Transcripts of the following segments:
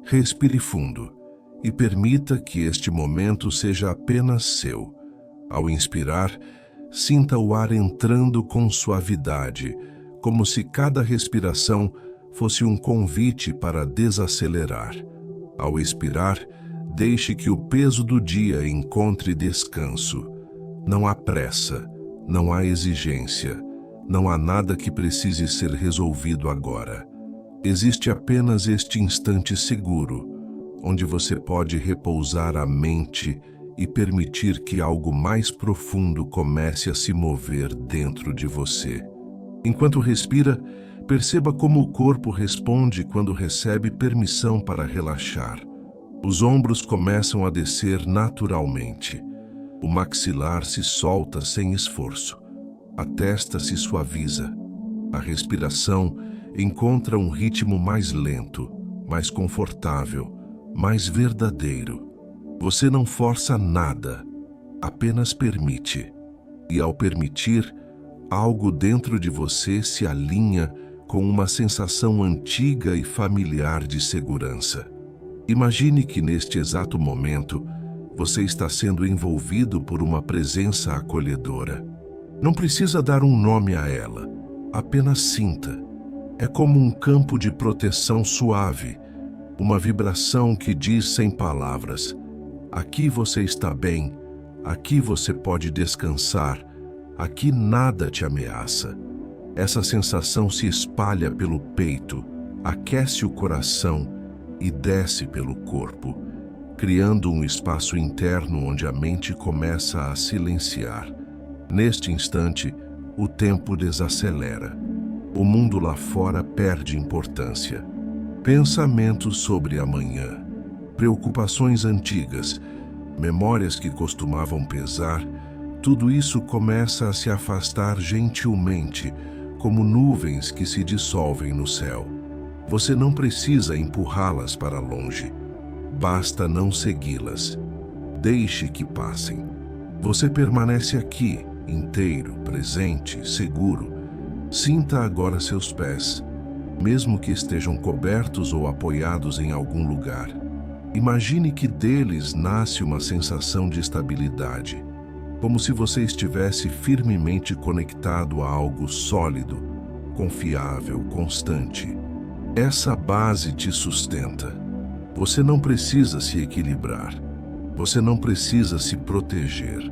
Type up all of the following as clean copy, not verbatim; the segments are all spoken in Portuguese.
Respire fundo e permita que este momento seja apenas seu. Ao inspirar, sinta o ar entrando com suavidade, como se cada respiração fosse um convite para desacelerar. Ao expirar, deixe que o peso do dia encontre descanso. Não há pressa, não há exigência, não há nada que precise ser resolvido agora. Existe apenas este instante seguro, onde você pode repousar a mente e permitir que algo mais profundo comece a se mover dentro de você. Enquanto respira, perceba como o corpo responde quando recebe permissão para relaxar. Os ombros começam a descer naturalmente. O maxilar se solta sem esforço. A testa se suaviza. A respiração encontra um ritmo mais lento, mais confortável, mais verdadeiro. Você não força nada, apenas permite. E ao permitir, algo dentro de você se alinha com uma sensação antiga e familiar de segurança. Imagine que neste exato momento, você está sendo envolvido por uma presença acolhedora. Não precisa dar um nome a ela, apenas sinta. É como um campo de proteção suave, uma vibração que diz sem palavras: aqui você está bem, aqui você pode descansar, aqui nada te ameaça. Essa sensação se espalha pelo peito, aquece o coração e desce pelo corpo, criando um espaço interno onde a mente começa a silenciar. Neste instante, o tempo desacelera. O mundo lá fora perde importância. Pensamentos sobre amanhã, preocupações antigas, memórias que costumavam pesar, tudo isso começa a se afastar gentilmente, como nuvens que se dissolvem no céu. Você não precisa empurrá-las para longe. Basta não segui-las. Deixe que passem. Você permanece aqui, inteiro, presente, seguro. Sinta agora seus pés, mesmo que estejam cobertos ou apoiados em algum lugar. Imagine que deles nasce uma sensação de estabilidade, como se você estivesse firmemente conectado a algo sólido, confiável, constante. Essa base te sustenta. Você não precisa se equilibrar. Você não precisa se proteger.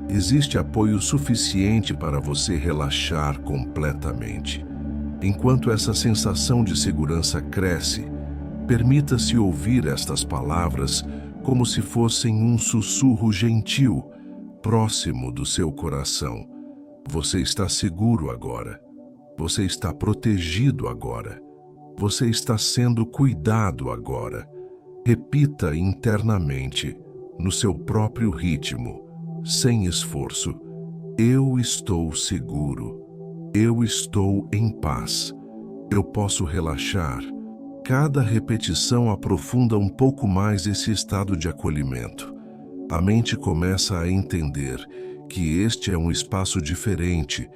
Existe apoio suficiente para você relaxar completamente. Enquanto essa sensação de segurança cresce, permita-se ouvir estas palavras como se fossem um sussurro gentil, próximo do seu coração. Você está seguro agora. Você está protegido agora. Você está sendo cuidado agora. Repita internamente, no seu próprio ritmo, sem esforço: eu estou seguro. Eu estou em paz. Eu posso relaxar. Cada repetição aprofunda um pouco mais esse estado de acolhimento. A mente começa a entender que este é um espaço diferente,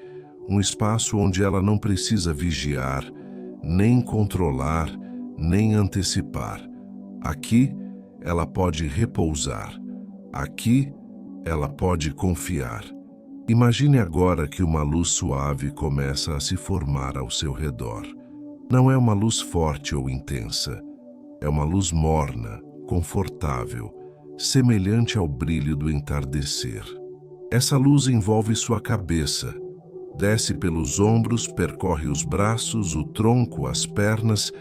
um espaço onde ela não precisa vigiar, nem controlar, nem antecipar. Aqui, ela pode repousar. Aqui, ela pode confiar. Imagine agora que uma luz suave começa a se formar ao seu redor. Não é uma luz forte ou intensa. É uma luz morna, confortável, semelhante ao brilho do entardecer. Essa luz envolve sua cabeça, desce pelos ombros, percorre os braços, o tronco, as pernas,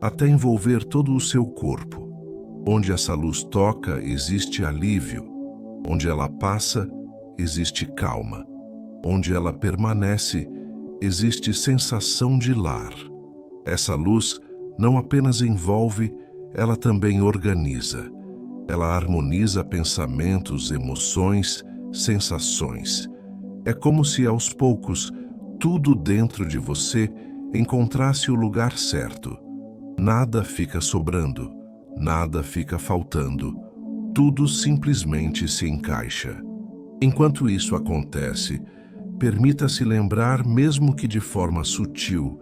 até envolver todo o seu corpo. Onde essa luz toca, existe alívio. Onde ela passa, existe calma. Onde ela permanece, existe sensação de lar. Essa luz não apenas envolve, ela também organiza. Ela harmoniza pensamentos, emoções, sensações. É como se aos poucos, tudo dentro de você encontrasse o lugar certo. Nada fica sobrando, nada fica faltando. Tudo simplesmente se encaixa. Enquanto isso acontece, permita-se lembrar, mesmo que de forma sutil,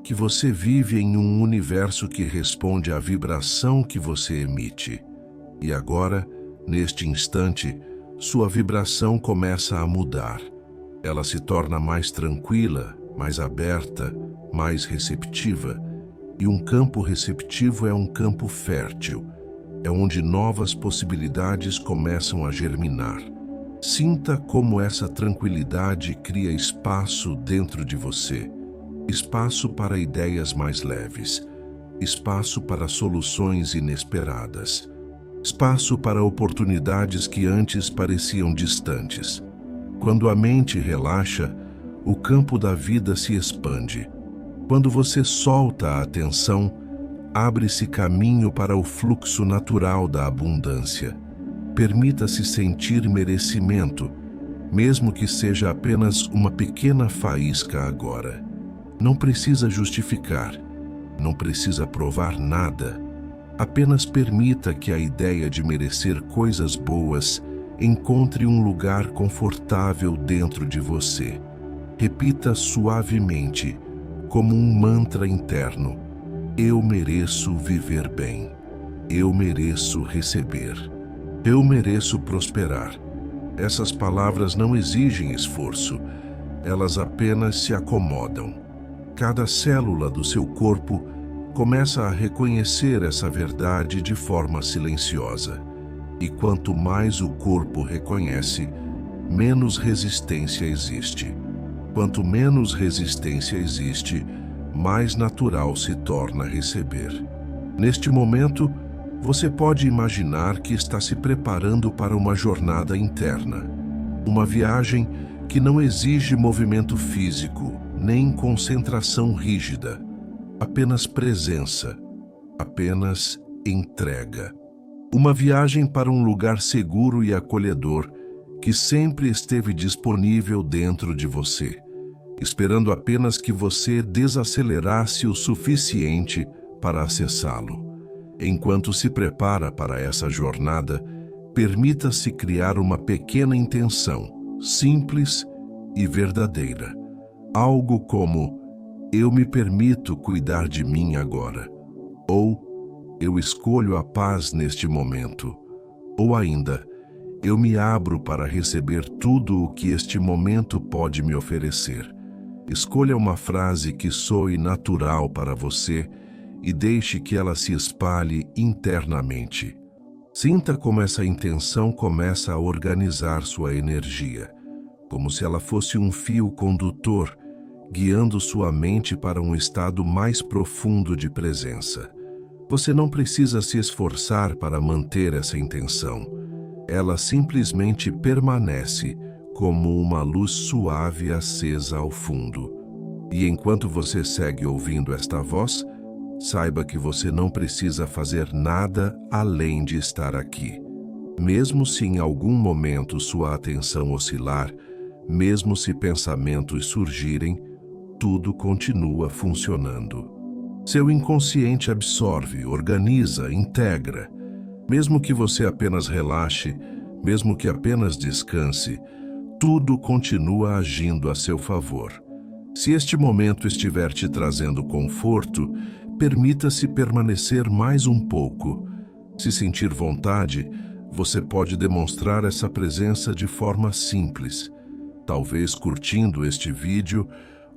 que você vive em um universo que responde à vibração que você emite. E agora, neste instante, sua vibração começa a mudar. Ela se torna mais tranquila, mais aberta, mais receptiva. E um campo receptivo é um campo fértil. É onde novas possibilidades começam a germinar. Sinta como essa tranquilidade cria espaço dentro de você. Espaço para ideias mais leves. Espaço para soluções inesperadas. Espaço para oportunidades que antes pareciam distantes. Quando a mente relaxa, o campo da vida se expande. Quando você solta a atenção, abre-se caminho para o fluxo natural da abundância. Permita-se sentir merecimento, mesmo que seja apenas uma pequena faísca agora. Não precisa justificar, não precisa provar nada. Apenas permita que a ideia de merecer coisas boas encontre um lugar confortável dentro de você. Repita suavemente, como um mantra interno: eu mereço viver bem. Eu mereço receber. Eu mereço prosperar. Essas palavras não exigem esforço. Elas apenas se acomodam. Cada célula do seu corpo começa a reconhecer essa verdade de forma silenciosa. E quanto mais o corpo reconhece, menos resistência existe. Quanto menos resistência existe, mais natural se torna receber. Neste momento, você pode imaginar que está se preparando para uma jornada interna. Uma viagem que não exige movimento físico, nem concentração rígida. Apenas presença, apenas entrega. Uma viagem para um lugar seguro e acolhedor que sempre esteve disponível dentro de você, esperando apenas que você desacelerasse o suficiente para acessá-lo. Enquanto se prepara para essa jornada, permita-se criar uma pequena intenção, simples e verdadeira. Algo como: eu me permito cuidar de mim agora. Ou: eu escolho a paz neste momento. Ou ainda: eu me abro para receber tudo o que este momento pode me oferecer. Escolha uma frase que soe natural para você e deixe que ela se espalhe internamente. Sinta como essa intenção começa a organizar sua energia, como se ela fosse um fio condutor, guiando sua mente para um estado mais profundo de presença. Você não precisa se esforçar para manter essa intenção. Ela simplesmente permanece como uma luz suave acesa ao fundo. E enquanto você segue ouvindo esta voz, saiba que você não precisa fazer nada além de estar aqui. Mesmo se em algum momento sua atenção oscilar, mesmo se pensamentos surgirem, tudo continua funcionando. Seu inconsciente absorve, organiza, integra. Mesmo que você apenas relaxe, mesmo que apenas descanse, tudo continua agindo a seu favor. Se este momento estiver te trazendo conforto, permita-se permanecer mais um pouco. Se sentir vontade, você pode demonstrar essa presença de forma simples, talvez curtindo este vídeo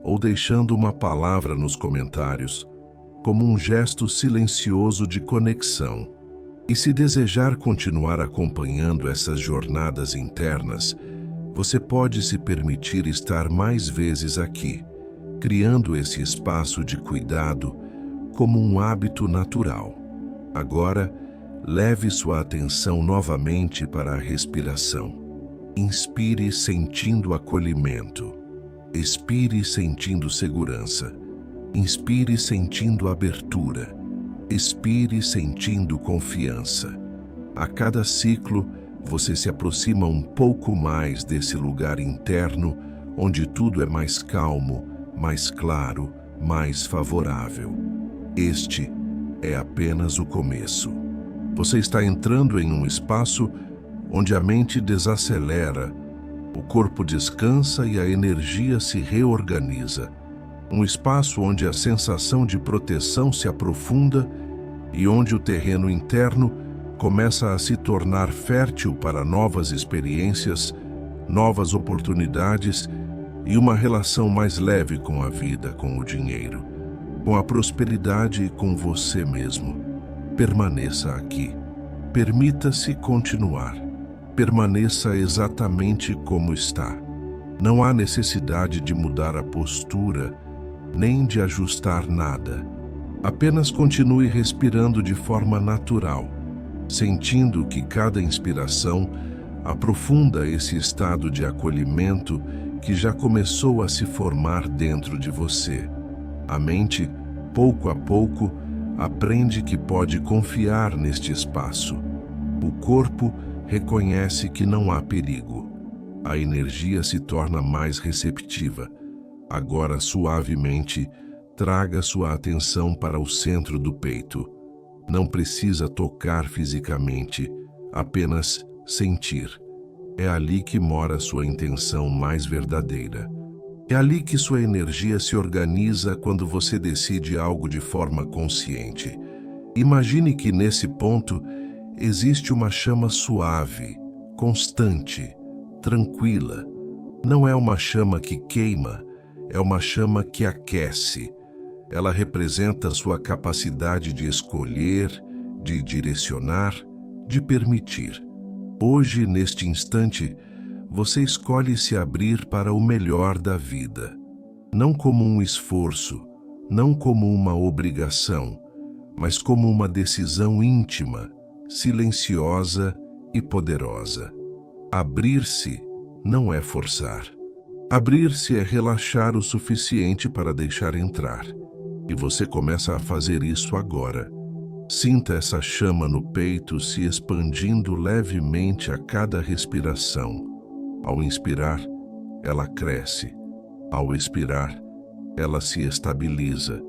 ou deixando uma palavra nos comentários, como um gesto silencioso de conexão. E se desejar continuar acompanhando essas jornadas internas, você pode se permitir estar mais vezes aqui, criando esse espaço de cuidado como um hábito natural. Agora, leve sua atenção novamente para a respiração. Inspire sentindo acolhimento. Expire sentindo segurança. Inspire sentindo abertura. Expire sentindo confiança. A cada ciclo, você se aproxima um pouco mais desse lugar interno, onde tudo é mais calmo, mais claro, mais favorável. Este é apenas o começo. Você está entrando em um espaço onde a mente desacelera, o corpo descansa e a energia se reorganiza. Um espaço onde a sensação de proteção se aprofunda e onde o terreno interno começa a se tornar fértil para novas experiências, novas oportunidades e uma relação mais leve com a vida, com o dinheiro, com a prosperidade e com você mesmo. Permaneça aqui. Permita-se continuar. Permaneça exatamente como está. Não há necessidade de mudar a postura, nem de ajustar nada. Apenas continue respirando de forma natural, sentindo que cada inspiração aprofunda esse estado de acolhimento que já começou a se formar dentro de você. A mente, pouco a pouco, aprende que pode confiar neste espaço. O corpo reconhece que não há perigo. A energia se torna mais receptiva. Agora, suavemente, traga sua atenção para o centro do peito. Não precisa tocar fisicamente, apenas sentir. É ali que mora sua intenção mais verdadeira. É ali que sua energia se organiza quando você decide algo de forma consciente. Imagine que nesse ponto existe uma chama suave, constante, tranquila. Não é uma chama que queima, é uma chama que aquece. Ela representa sua capacidade de escolher, de direcionar, de permitir. Hoje, neste instante, você escolhe se abrir para o melhor da vida. Não como um esforço, não como uma obrigação, mas como uma decisão íntima, silenciosa e poderosa. Abrir-se não é forçar. Abrir-se é relaxar o suficiente para deixar entrar. E você começa a fazer isso agora. Sinta essa chama no peito se expandindo levemente a cada respiração. Ao inspirar, ela cresce. Ao expirar, ela se estabiliza.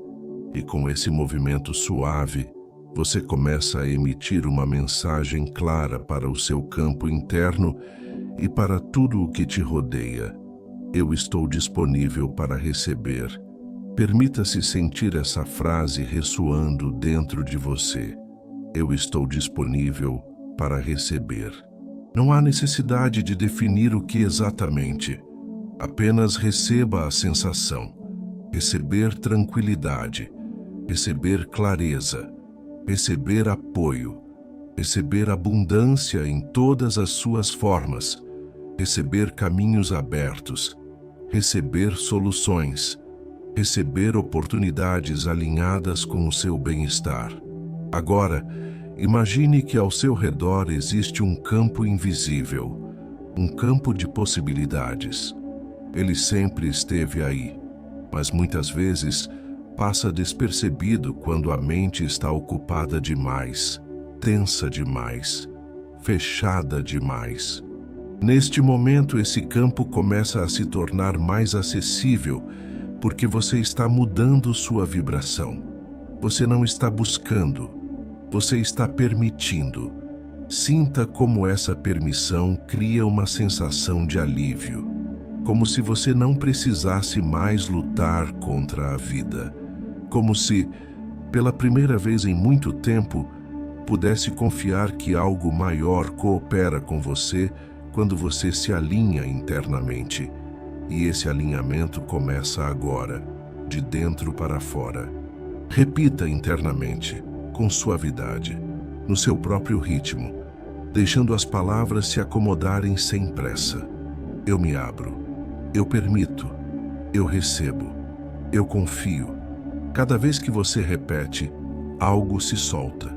E com esse movimento suave, você começa a emitir uma mensagem clara para o seu campo interno e para tudo o que te rodeia. Eu estou disponível para receber. Permita-se sentir essa frase ressoando dentro de você. Eu estou disponível para receber. Não há necessidade de definir o que exatamente. Apenas receba a sensação. Receber tranquilidade. Receber clareza. Receber apoio. Receber abundância em todas as suas formas. Receber caminhos abertos. Receber soluções. Receber oportunidades alinhadas com o seu bem-estar. Agora, imagine que ao seu redor existe um campo invisível, um campo de possibilidades. Ele sempre esteve aí, mas muitas vezes passa despercebido quando a mente está ocupada demais, tensa demais, fechada demais. Neste momento, esse campo começa a se tornar mais acessível, porque você está mudando sua vibração. Você não está buscando, você está permitindo. Sinta como essa permissão cria uma sensação de alívio, como se você não precisasse mais lutar contra a vida, como se, pela primeira vez em muito tempo, pudesse confiar que algo maior coopera com você quando você se alinha internamente. E esse alinhamento começa agora, de dentro para fora. Repita internamente, com suavidade, no seu próprio ritmo, deixando as palavras se acomodarem sem pressa. Eu me abro, eu permito, eu recebo, eu confio. Cada vez que você repete, algo se solta.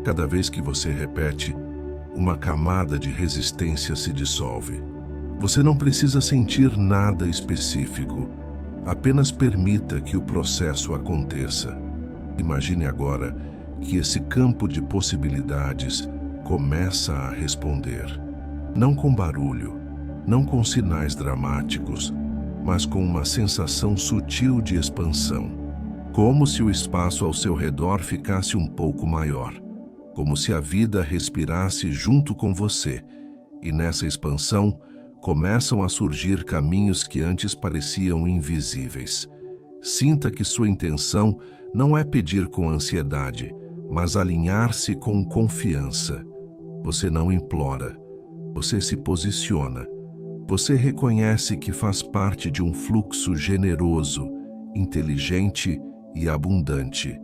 Cada vez que você repete, uma camada de resistência se dissolve. Você não precisa sentir nada específico. Apenas permita que o processo aconteça. Imagine agora que esse campo de possibilidades começa a responder. Não com barulho, não com sinais dramáticos, mas com uma sensação sutil de expansão. Como se o espaço ao seu redor ficasse um pouco maior. Como se a vida respirasse junto com você. E nessa expansão, começam a surgir caminhos que antes pareciam invisíveis. Sinta que sua intenção não é pedir com ansiedade, mas alinhar-se com confiança. Você não implora, você se posiciona. Você reconhece que faz parte de um fluxo generoso, inteligente e abundante.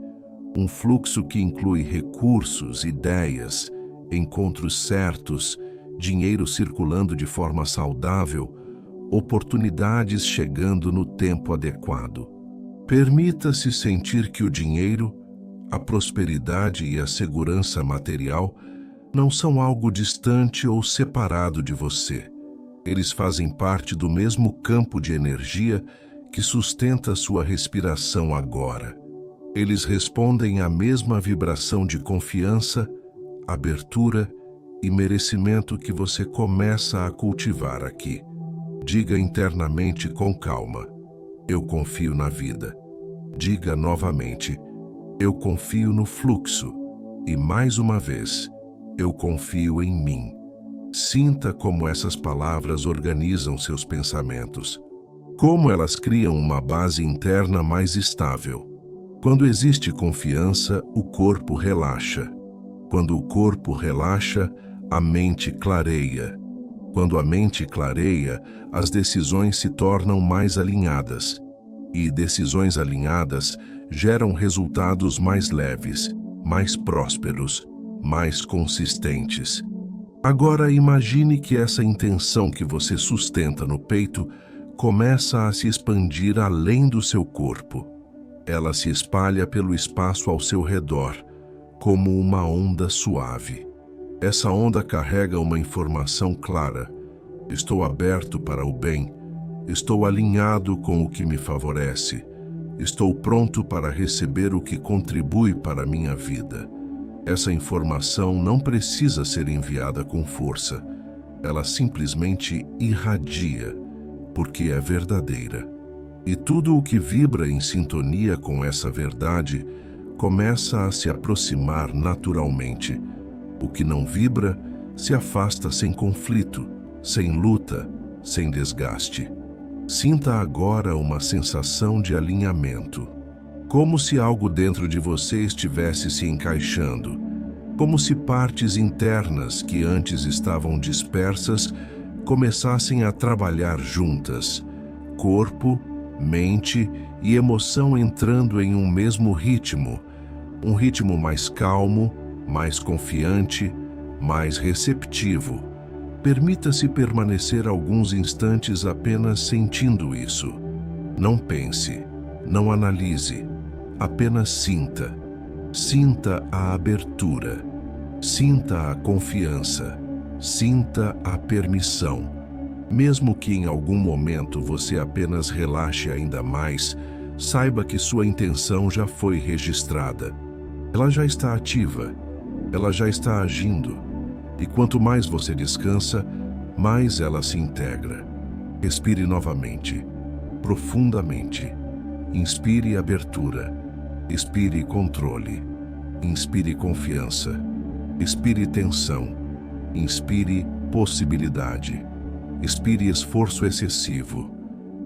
Um fluxo que inclui recursos, ideias, encontros certos, dinheiro circulando de forma saudável, oportunidades chegando no tempo adequado. Permita-se sentir que o dinheiro, a prosperidade e a segurança material não são algo distante ou separado de você. Eles fazem parte do mesmo campo de energia que sustenta sua respiração agora. Eles respondem à mesma vibração de confiança, abertura e merecimento que você começa a cultivar aqui. Diga internamente com calma: eu confio na vida. Diga novamente: eu confio no fluxo. E mais uma vez: eu confio em mim. Sinta como essas palavras organizam seus pensamentos, como elas criam uma base interna mais estável. Quando existe confiança, o corpo relaxa. Quando o corpo relaxa, a mente clareia. Quando a mente clareia, as decisões se tornam mais alinhadas. E decisões alinhadas geram resultados mais leves, mais prósperos, mais consistentes. Agora imagine que essa intenção que você sustenta no peito começa a se expandir além do seu corpo. Ela se espalha pelo espaço ao seu redor, como uma onda suave. Essa onda carrega uma informação clara: estou aberto para o bem, estou alinhado com o que me favorece, estou pronto para receber o que contribui para a minha vida. Essa informação não precisa ser enviada com força, ela simplesmente irradia, porque é verdadeira. E tudo o que vibra em sintonia com essa verdade começa a se aproximar naturalmente. O que não vibra se afasta sem conflito, sem luta, sem desgaste. Sinta agora uma sensação de alinhamento, como se algo dentro de você estivesse se encaixando, como se partes internas que antes estavam dispersas começassem a trabalhar juntas, corpo, mente e emoção entrando em um mesmo ritmo, um ritmo mais calmo, mais confiante, mais receptivo. Permita-se permanecer alguns instantes apenas sentindo isso. Não pense, não analise, apenas sinta. Sinta a abertura, sinta a confiança, sinta a permissão. Mesmo que em algum momento você apenas relaxe ainda mais, saiba que sua intenção já foi registrada. Ela já está ativa, ela já está agindo. E quanto mais você descansa, mais ela se integra. Respire novamente, profundamente. Inspire abertura, expire controle, inspire confiança, expire tensão, inspire possibilidade, expire esforço excessivo.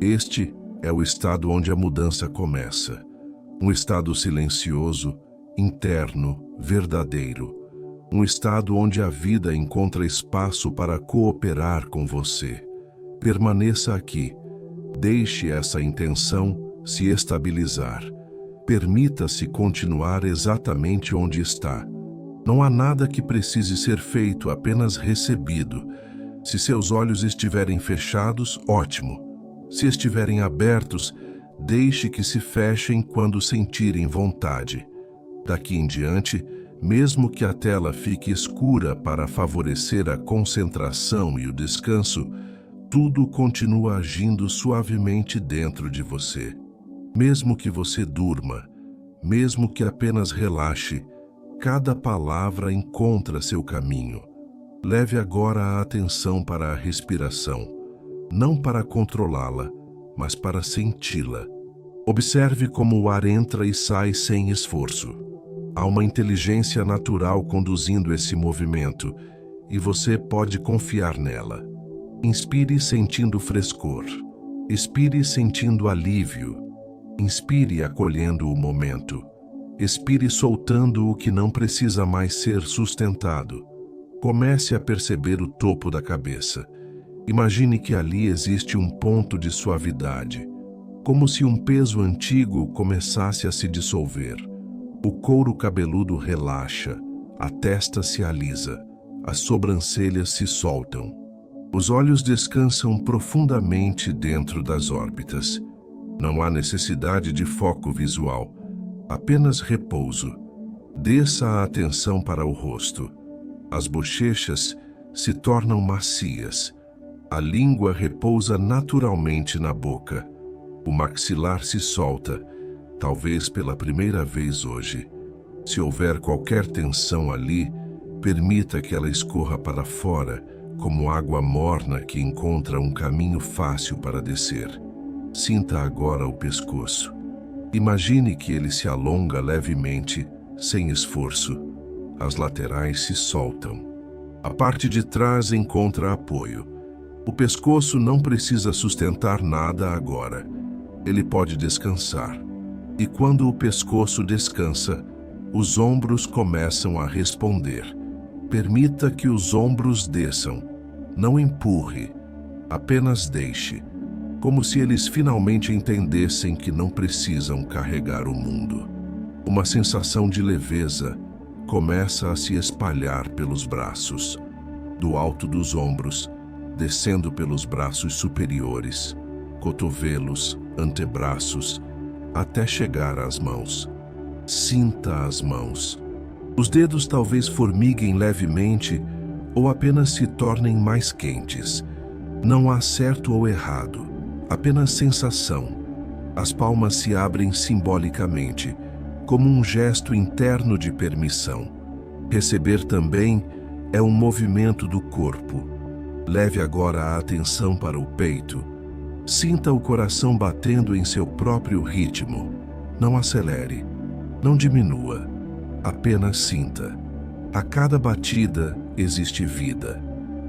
Este é o estado onde a mudança começa. Um estado silencioso, interno, verdadeiro. Um estado onde a vida encontra espaço para cooperar com você. Permaneça aqui. Deixe essa intenção se estabilizar. Permita-se continuar exatamente onde está. Não há nada que precise ser feito, apenas recebido. Se seus olhos estiverem fechados, ótimo. Se estiverem abertos, deixe que se fechem quando sentirem vontade. Daqui em diante, mesmo que a tela fique escura para favorecer a concentração e o descanso, tudo continua agindo suavemente dentro de você. Mesmo que você durma, mesmo que apenas relaxe, cada palavra encontra seu caminho. Leve agora a atenção para a respiração, não para controlá-la, mas para senti-la. Observe como o ar entra e sai sem esforço. Há uma inteligência natural conduzindo esse movimento, e você pode confiar nela. Inspire sentindo frescor. Expire sentindo alívio. Inspire acolhendo o momento. Expire soltando o que não precisa mais ser sustentado. Comece a perceber o topo da cabeça. Imagine que ali existe um ponto de suavidade, como se um peso antigo começasse a se dissolver. O couro cabeludo relaxa, a testa se alisa, as sobrancelhas se soltam. Os olhos descansam profundamente dentro das órbitas. Não há necessidade de foco visual, apenas repouso. Desça a atenção para o rosto. As bochechas se tornam macias. A língua repousa naturalmente na boca. O maxilar se solta, talvez pela primeira vez hoje. Se houver qualquer tensão ali, permita que ela escorra para fora, como água morna que encontra um caminho fácil para descer. Sinta agora o pescoço. Imagine que ele se alonga levemente, sem esforço. As laterais se soltam. A parte de trás encontra apoio. O pescoço não precisa sustentar nada agora. Ele pode descansar. E quando o pescoço descansa, os ombros começam a responder. Permita que os ombros desçam. Não empurre. Apenas deixe. Como se eles finalmente entendessem que não precisam carregar o mundo. Uma sensação de leveza começa a se espalhar pelos braços, do alto dos ombros, descendo pelos braços superiores, cotovelos, antebraços, até chegar às mãos. Sinta as mãos. Os dedos talvez formiguem levemente ou apenas se tornem mais quentes. Não há certo ou errado. Apenas sensação. As palmas se abrem simbolicamente, como um gesto interno de permissão. Receber também é um movimento do corpo. Leve agora a atenção para o peito. Sinta o coração batendo em seu próprio ritmo. Não acelere, não diminua. Apenas sinta. A cada batida existe vida.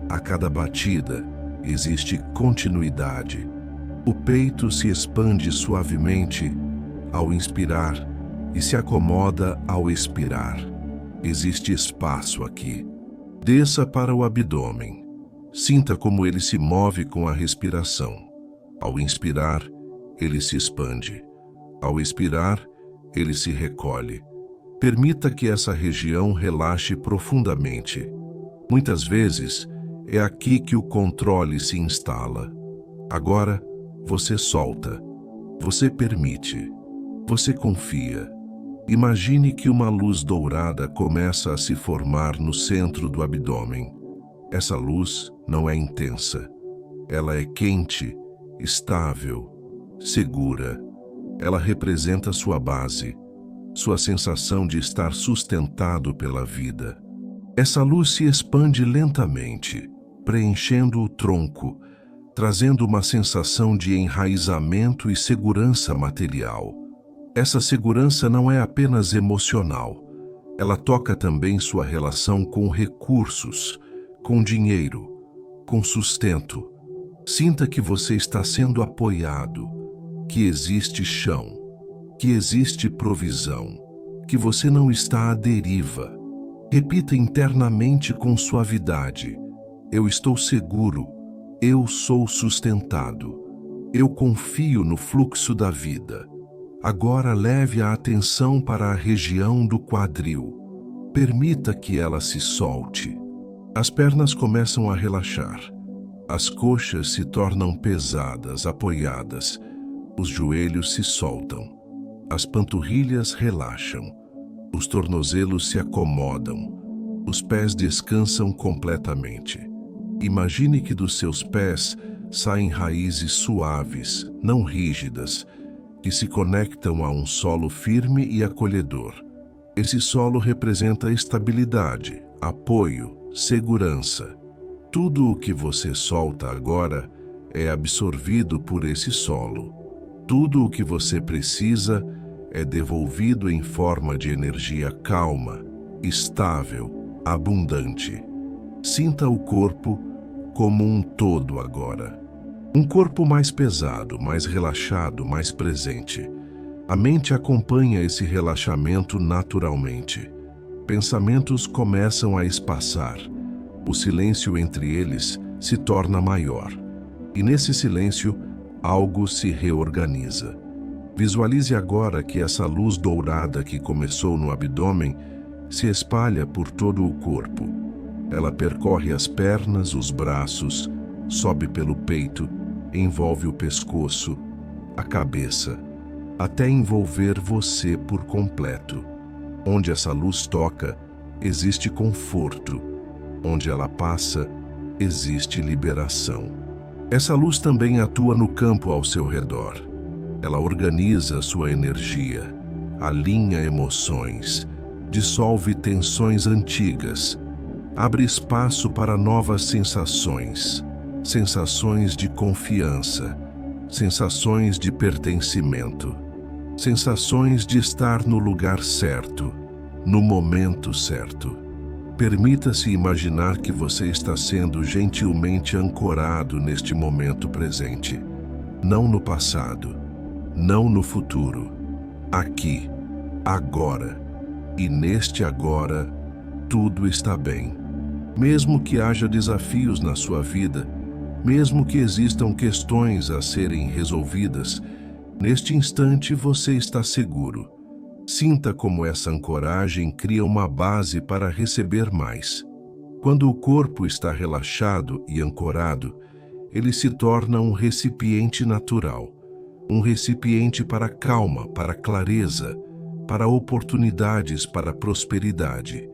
A cada batida existe continuidade. O peito se expande suavemente ao inspirar e se acomoda ao expirar. Existe espaço aqui. Desça para o abdômen. Sinta como ele se move com a respiração. Ao inspirar, ele se expande. Ao expirar, ele se recolhe. Permita que essa região relaxe profundamente. Muitas vezes, é aqui que o controle se instala. Agora, você solta, você permite, você confia. Imagine que uma luz dourada começa a se formar no centro do abdômen. Essa luz não é intensa. Ela é quente, estável, segura. Ela representa sua base, sua sensação de estar sustentado pela vida. Essa luz se expande lentamente, preenchendo o tronco, trazendo uma sensação de enraizamento e segurança material. Essa segurança não é apenas emocional. Ela toca também sua relação com recursos, com dinheiro, com sustento. Sinta que você está sendo apoiado, que existe chão, que existe provisão, que você não está à deriva. Repita internamente com suavidade: eu estou seguro, eu sou sustentado, eu confio no fluxo da vida. Agora leve a atenção para a região do quadril. Permita que ela se solte. As pernas começam a relaxar. As coxas se tornam pesadas, apoiadas. Os joelhos se soltam. As panturrilhas relaxam. Os tornozelos se acomodam. Os pés descansam completamente. Imagine que dos seus pés saem raízes suaves, não rígidas, que se conectam a um solo firme e acolhedor. Esse solo representa estabilidade, apoio, segurança. Tudo o que você solta agora é absorvido por esse solo. Tudo o que você precisa é devolvido em forma de energia calma, estável, abundante. Sinta o corpo como um todo agora. Um corpo mais pesado, mais relaxado, mais presente. A mente acompanha esse relaxamento naturalmente. Pensamentos começam a espaçar. O silêncio entre eles se torna maior. E nesse silêncio, algo se reorganiza. Visualize agora que essa luz dourada que começou no abdômen se espalha por todo o corpo. Ela percorre as pernas, os braços, sobe pelo peito, envolve o pescoço, a cabeça, até envolver você por completo. Onde essa luz toca, existe conforto. Onde ela passa, existe liberação. Essa luz também atua no campo ao seu redor. Ela organiza sua energia, alinha emoções, dissolve tensões antigas, abre espaço para novas sensações, sensações de confiança, sensações de pertencimento, sensações de estar no lugar certo, no momento certo. Permita-se imaginar que você está sendo gentilmente ancorado neste momento presente, não no passado, não no futuro, aqui, agora. E neste agora, tudo está bem. Mesmo que haja desafios na sua vida, mesmo que existam questões a serem resolvidas, neste instante você está seguro. Sinta como essa ancoragem cria uma base para receber mais. Quando o corpo está relaxado e ancorado, ele se torna um recipiente natural. Um recipiente para calma, para clareza, para oportunidades, para prosperidade.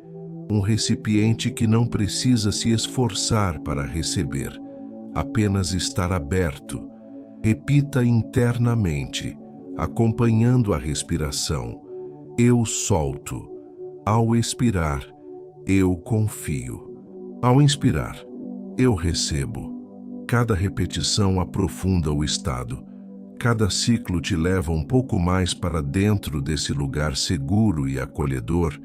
Um recipiente que não precisa se esforçar para receber, apenas estar aberto. Repita internamente, acompanhando a respiração. Eu solto. Ao expirar, eu confio. Ao inspirar, eu recebo. Cada repetição aprofunda o estado. Cada ciclo te leva um pouco mais para dentro desse lugar seguro e acolhedor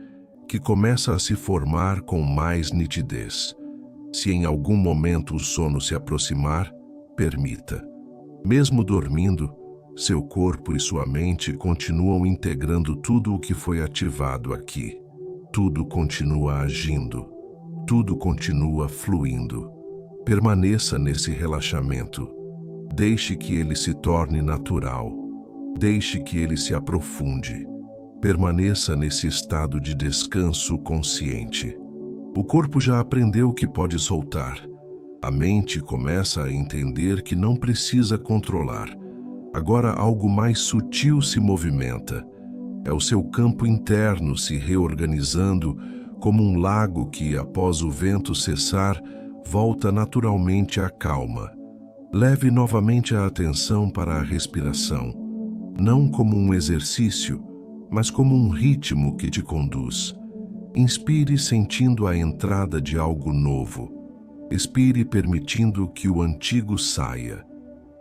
que começa a se formar com mais nitidez. Se em algum momento o sono se aproximar, permita. Mesmo dormindo, seu corpo e sua mente continuam integrando tudo o que foi ativado aqui. Tudo continua agindo. Tudo continua fluindo. Permaneça nesse relaxamento. Deixe que ele se torne natural. Deixe que ele se aprofunde. Permaneça nesse estado de descanso consciente. O corpo já aprendeu que pode soltar. A mente começa a entender que não precisa controlar. Agora algo mais sutil se movimenta. É o seu campo interno se reorganizando como um lago que, após o vento cessar, volta naturalmente à calma. Leve novamente a atenção para a respiração, não como um exercício, mas como um ritmo que te conduz. Inspire sentindo a entrada de algo novo. Expire permitindo que o antigo saia.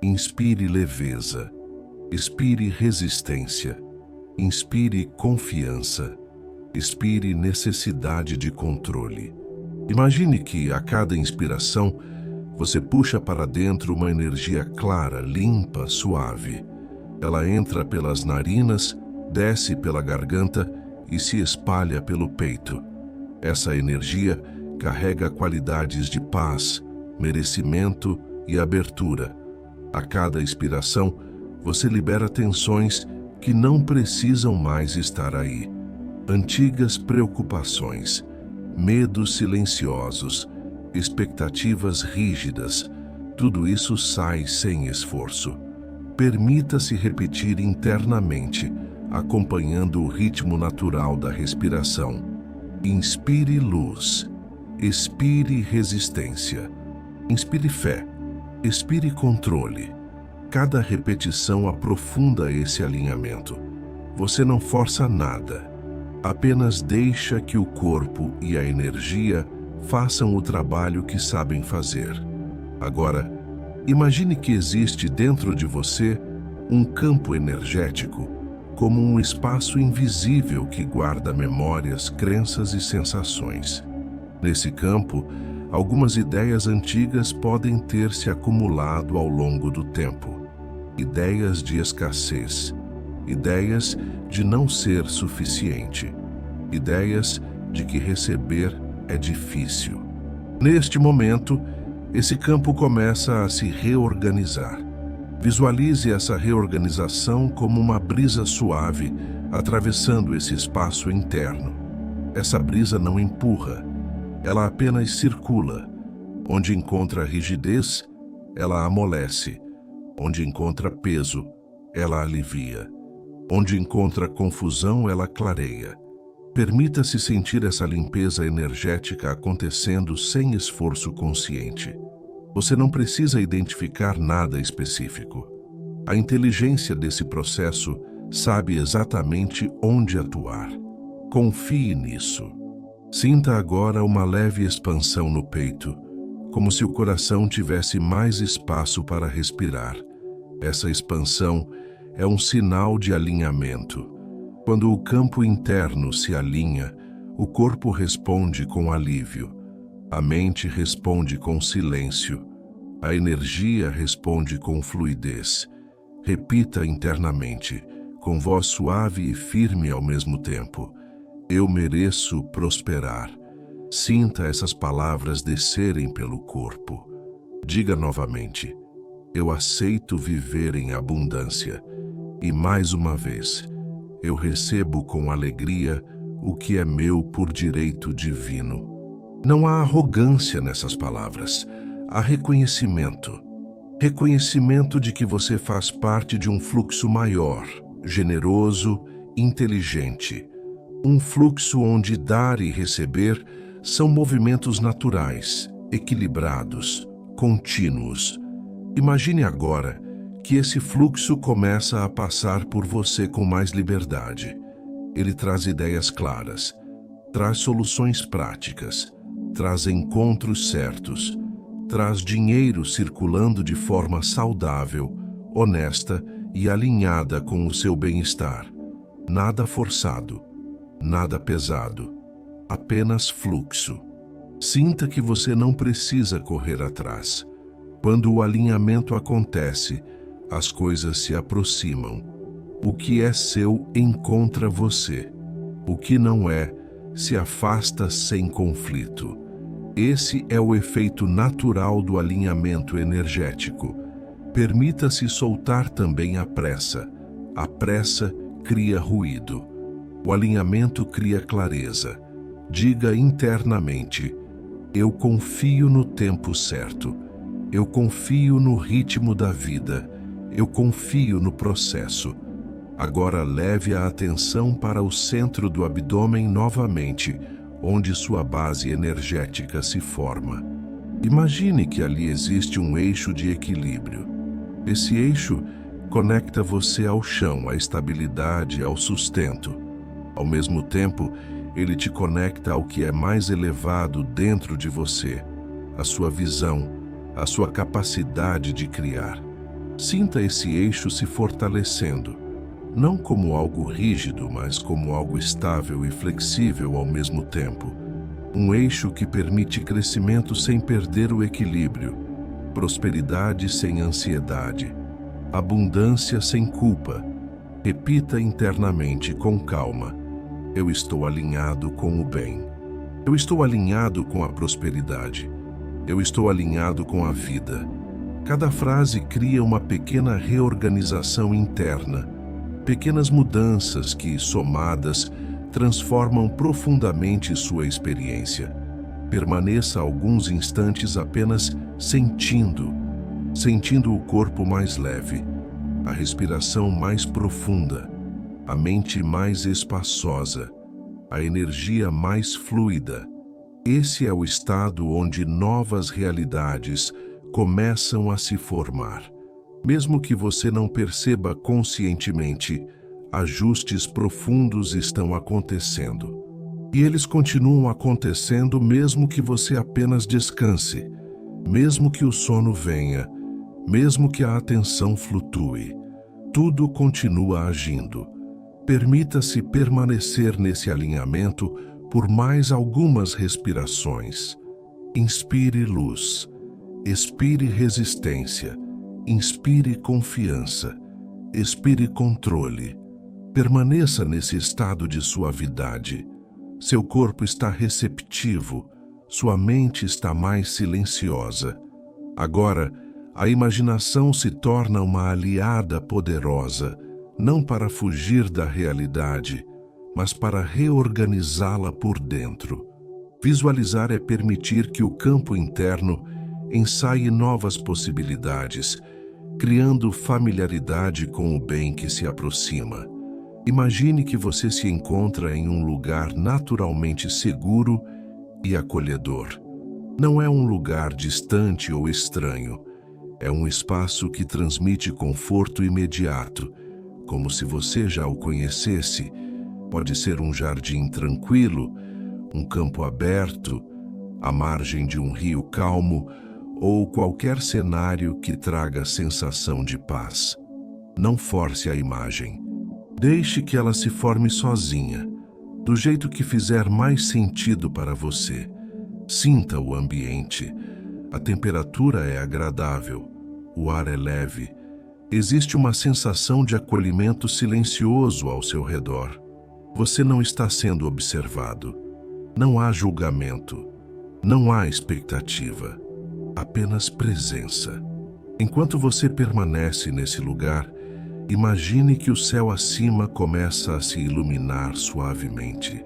Inspire leveza. Expire resistência. Inspire confiança. Expire necessidade de controle. Imagine que, a cada inspiração, você puxa para dentro uma energia clara, limpa, suave. Ela entra pelas narinas, desce pela garganta e se espalha pelo peito. Essa energia carrega qualidades de paz, merecimento e abertura. A cada expiração, você libera tensões que não precisam mais estar aí. Antigas preocupações, medos silenciosos, expectativas rígidas, tudo isso sai sem esforço. Permita-se repetir internamente, acompanhando o ritmo natural da respiração. Inspire luz, expire resistência, inspire fé, expire controle. Cada repetição aprofunda esse alinhamento. Você não força nada, apenas deixa que o corpo e a energia façam o trabalho que sabem fazer. Agora, imagine que existe dentro de você um campo energético, como um espaço invisível que guarda memórias, crenças e sensações. Nesse campo, algumas ideias antigas podem ter se acumulado ao longo do tempo. Ideias de escassez, ideias de não ser suficiente, ideias de que receber é difícil. Neste momento, esse campo começa a se reorganizar. Visualize essa reorganização como uma brisa suave atravessando esse espaço interno. Essa brisa não empurra, ela apenas circula. Onde encontra rigidez, ela amolece. Onde encontra peso, ela alivia. Onde encontra confusão, ela clareia. Permita-se sentir essa limpeza energética acontecendo sem esforço consciente. Você não precisa identificar nada específico. A inteligência desse processo sabe exatamente onde atuar. Confie nisso. Sinta agora uma leve expansão no peito, como se o coração tivesse mais espaço para respirar. Essa expansão é um sinal de alinhamento. Quando o campo interno se alinha, o corpo responde com alívio. A mente responde com silêncio. A energia responde com fluidez. Repita internamente, com voz suave e firme ao mesmo tempo: eu mereço prosperar. Sinta essas palavras descerem pelo corpo. Diga novamente: eu aceito viver em abundância. E mais uma vez, eu recebo com alegria o que é meu por direito divino. Não há arrogância nessas palavras, há reconhecimento. Reconhecimento de que você faz parte de um fluxo maior, generoso, inteligente. Um fluxo onde dar e receber são movimentos naturais, equilibrados, contínuos. Imagine agora que esse fluxo começa a passar por você com mais liberdade. Ele traz ideias claras, traz soluções práticas, traz encontros certos, traz dinheiro circulando de forma saudável, honesta e alinhada com o seu bem-estar. Nada forçado, nada pesado, apenas fluxo. Sinta que você não precisa correr atrás. Quando o alinhamento acontece, as coisas se aproximam. O que é seu encontra você. O que não é, se afasta sem conflito. Esse é o efeito natural do alinhamento energético. Permita-se soltar também a pressa. A pressa cria ruído. O alinhamento cria clareza. Diga internamente: eu confio no tempo certo. Eu confio no ritmo da vida. Eu confio no processo. Agora leve a atenção para o centro do abdômen novamente, onde sua base energética se forma. Imagine que ali existe um eixo de equilíbrio. Esse eixo conecta você ao chão, à estabilidade, ao sustento. Ao mesmo tempo, ele te conecta ao que é mais elevado dentro de você, a sua visão, a sua capacidade de criar. Sinta esse eixo se fortalecendo, não como algo rígido, mas como algo estável e flexível ao mesmo tempo. Um eixo que permite crescimento sem perder o equilíbrio, prosperidade sem ansiedade, abundância sem culpa. Repita internamente com calma: eu estou alinhado com o bem. Eu estou alinhado com a prosperidade. Eu estou alinhado com a vida. Cada frase cria uma pequena reorganização interna, pequenas mudanças que, somadas, transformam profundamente sua experiência. Permaneça alguns instantes apenas sentindo o corpo mais leve, a respiração mais profunda, a mente mais espaçosa, a energia mais fluida. Esse é o estado onde novas realidades começam a se formar. Mesmo que você não perceba conscientemente, ajustes profundos estão acontecendo. E eles continuam acontecendo mesmo que você apenas descanse, mesmo que o sono venha, mesmo que a atenção flutue. Tudo continua agindo. Permita-se permanecer nesse alinhamento por mais algumas respirações. Inspire luz. Expire resistência, inspire confiança, expire controle. Permaneça nesse estado de suavidade. Seu corpo está receptivo, sua mente está mais silenciosa. Agora, a imaginação se torna uma aliada poderosa, não para fugir da realidade, mas para reorganizá-la por dentro. Visualizar é permitir que o campo interno ensaie novas possibilidades, criando familiaridade com o bem que se aproxima. Imagine que você se encontra em um lugar naturalmente seguro e acolhedor. Não é um lugar distante ou estranho. É um espaço que transmite conforto imediato, como se você já o conhecesse. Pode ser um jardim tranquilo, um campo aberto, à margem de um rio calmo ou qualquer cenário que traga sensação de paz. Não force a imagem. Deixe que ela se forme sozinha, do jeito que fizer mais sentido para você. Sinta o ambiente. A temperatura é agradável, o ar é leve. Existe uma sensação de acolhimento silencioso ao seu redor. Você não está sendo observado. Não há julgamento. Não há expectativa. Apenas presença. Enquanto você permanece nesse lugar, imagine que o céu acima começa a se iluminar suavemente.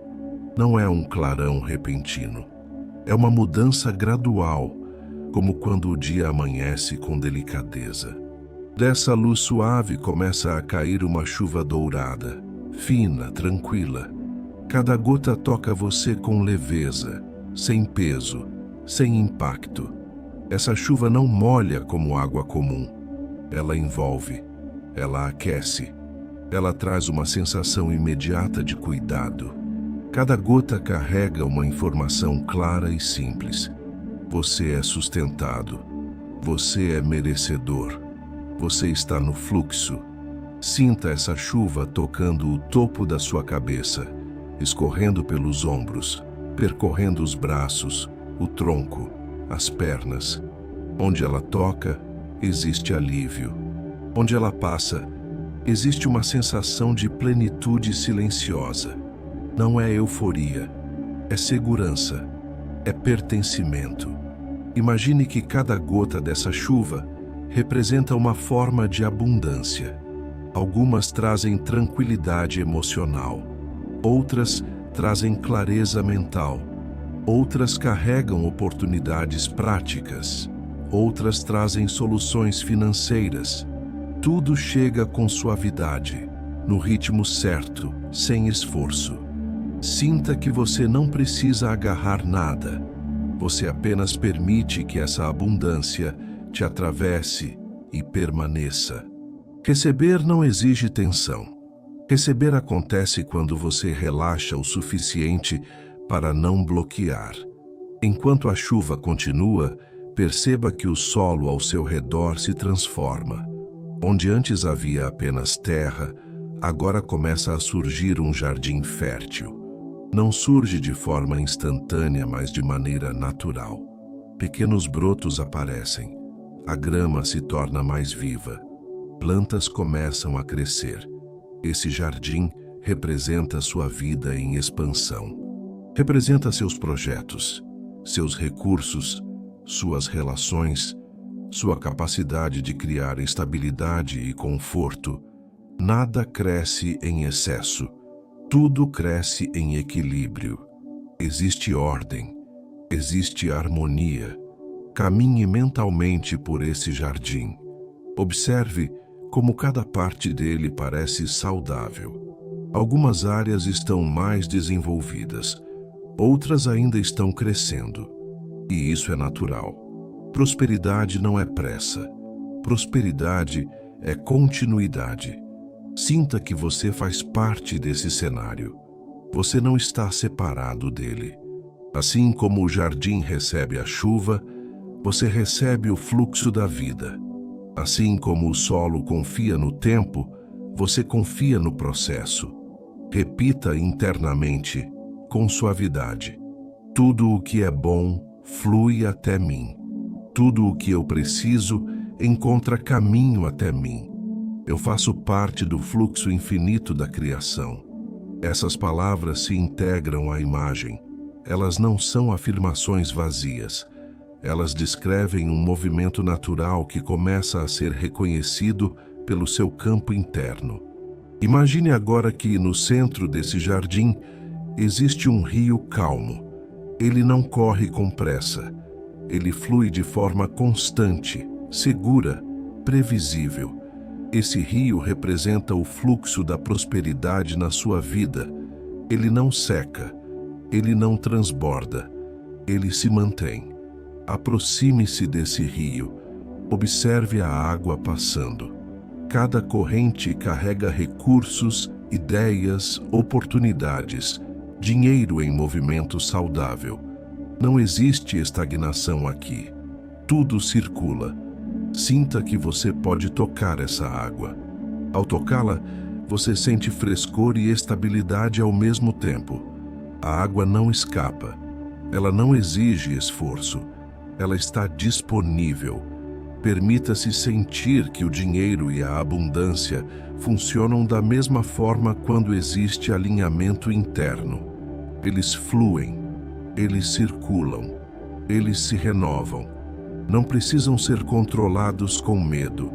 Não é um clarão repentino. É uma mudança gradual, como quando o dia amanhece com delicadeza. Dessa luz suave começa a cair uma chuva dourada, fina, tranquila. Cada gota toca você com leveza, sem peso, sem impacto. Essa chuva não molha como água comum. Ela envolve, ela aquece, ela traz uma sensação imediata de cuidado. Cada gota carrega uma informação clara e simples. Você é sustentado. Você é merecedor. Você está no fluxo. Sinta essa chuva tocando o topo da sua cabeça, escorrendo pelos ombros, percorrendo os braços, o tronco, as pernas. Onde ela toca, existe alívio. Onde ela passa, existe uma sensação de plenitude silenciosa. Não é euforia, é segurança, é pertencimento. Imagine que cada gota dessa chuva representa uma forma de abundância. Algumas trazem tranquilidade emocional, outras trazem clareza mental, outras carregam oportunidades práticas, outras trazem soluções financeiras. Tudo chega com suavidade, no ritmo certo, sem esforço. Sinta que você não precisa agarrar nada. Você apenas permite que essa abundância te atravesse e permaneça. Receber não exige tensão. Receber acontece quando você relaxa o suficiente para não bloquear. Enquanto a chuva continua, perceba que o solo ao seu redor se transforma. Onde antes havia apenas terra, agora começa a surgir um jardim fértil. Não surge de forma instantânea, mas de maneira natural. Pequenos brotos aparecem. A grama se torna mais viva. Plantas começam a crescer. Esse jardim representa sua vida em expansão. Representa seus projetos, seus recursos, suas relações, sua capacidade de criar estabilidade e conforto. Nada cresce em excesso. Tudo cresce em equilíbrio. Existe ordem, existe harmonia. Caminhe mentalmente por esse jardim. Observe como cada parte dele parece saudável. Algumas áreas estão mais desenvolvidas, outras ainda estão crescendo. E isso é natural. Prosperidade não é pressa. Prosperidade é continuidade. Sinta que você faz parte desse cenário. Você não está separado dele. Assim como o jardim recebe a chuva, você recebe o fluxo da vida. Assim como o solo confia no tempo, você confia no processo. Repita internamente, com suavidade: tudo o que é bom flui até mim. Tudo o que eu preciso encontra caminho até mim. Eu faço parte do fluxo infinito da criação. Essas palavras se integram à imagem. Elas não são afirmações vazias. Elas descrevem um movimento natural que começa a ser reconhecido pelo seu campo interno. Imagine agora que, no centro desse jardim, existe um rio calmo. Ele não corre com pressa. Ele flui de forma constante, segura, previsível. Esse rio representa o fluxo da prosperidade na sua vida. Ele não seca, ele não transborda, ele se mantém. Aproxime-se desse rio. Observe a água passando. Cada corrente carrega recursos, ideias, oportunidades, dinheiro em movimento saudável. Não existe estagnação aqui. Tudo circula. Sinta que você pode tocar essa água. Ao tocá-la, você sente frescor e estabilidade ao mesmo tempo. A água não escapa. Ela não exige esforço. Ela está disponível. Permita-se sentir que o dinheiro e a abundância funcionam da mesma forma quando existe alinhamento interno. Eles fluem, eles circulam, eles se renovam. Não precisam ser controlados com medo.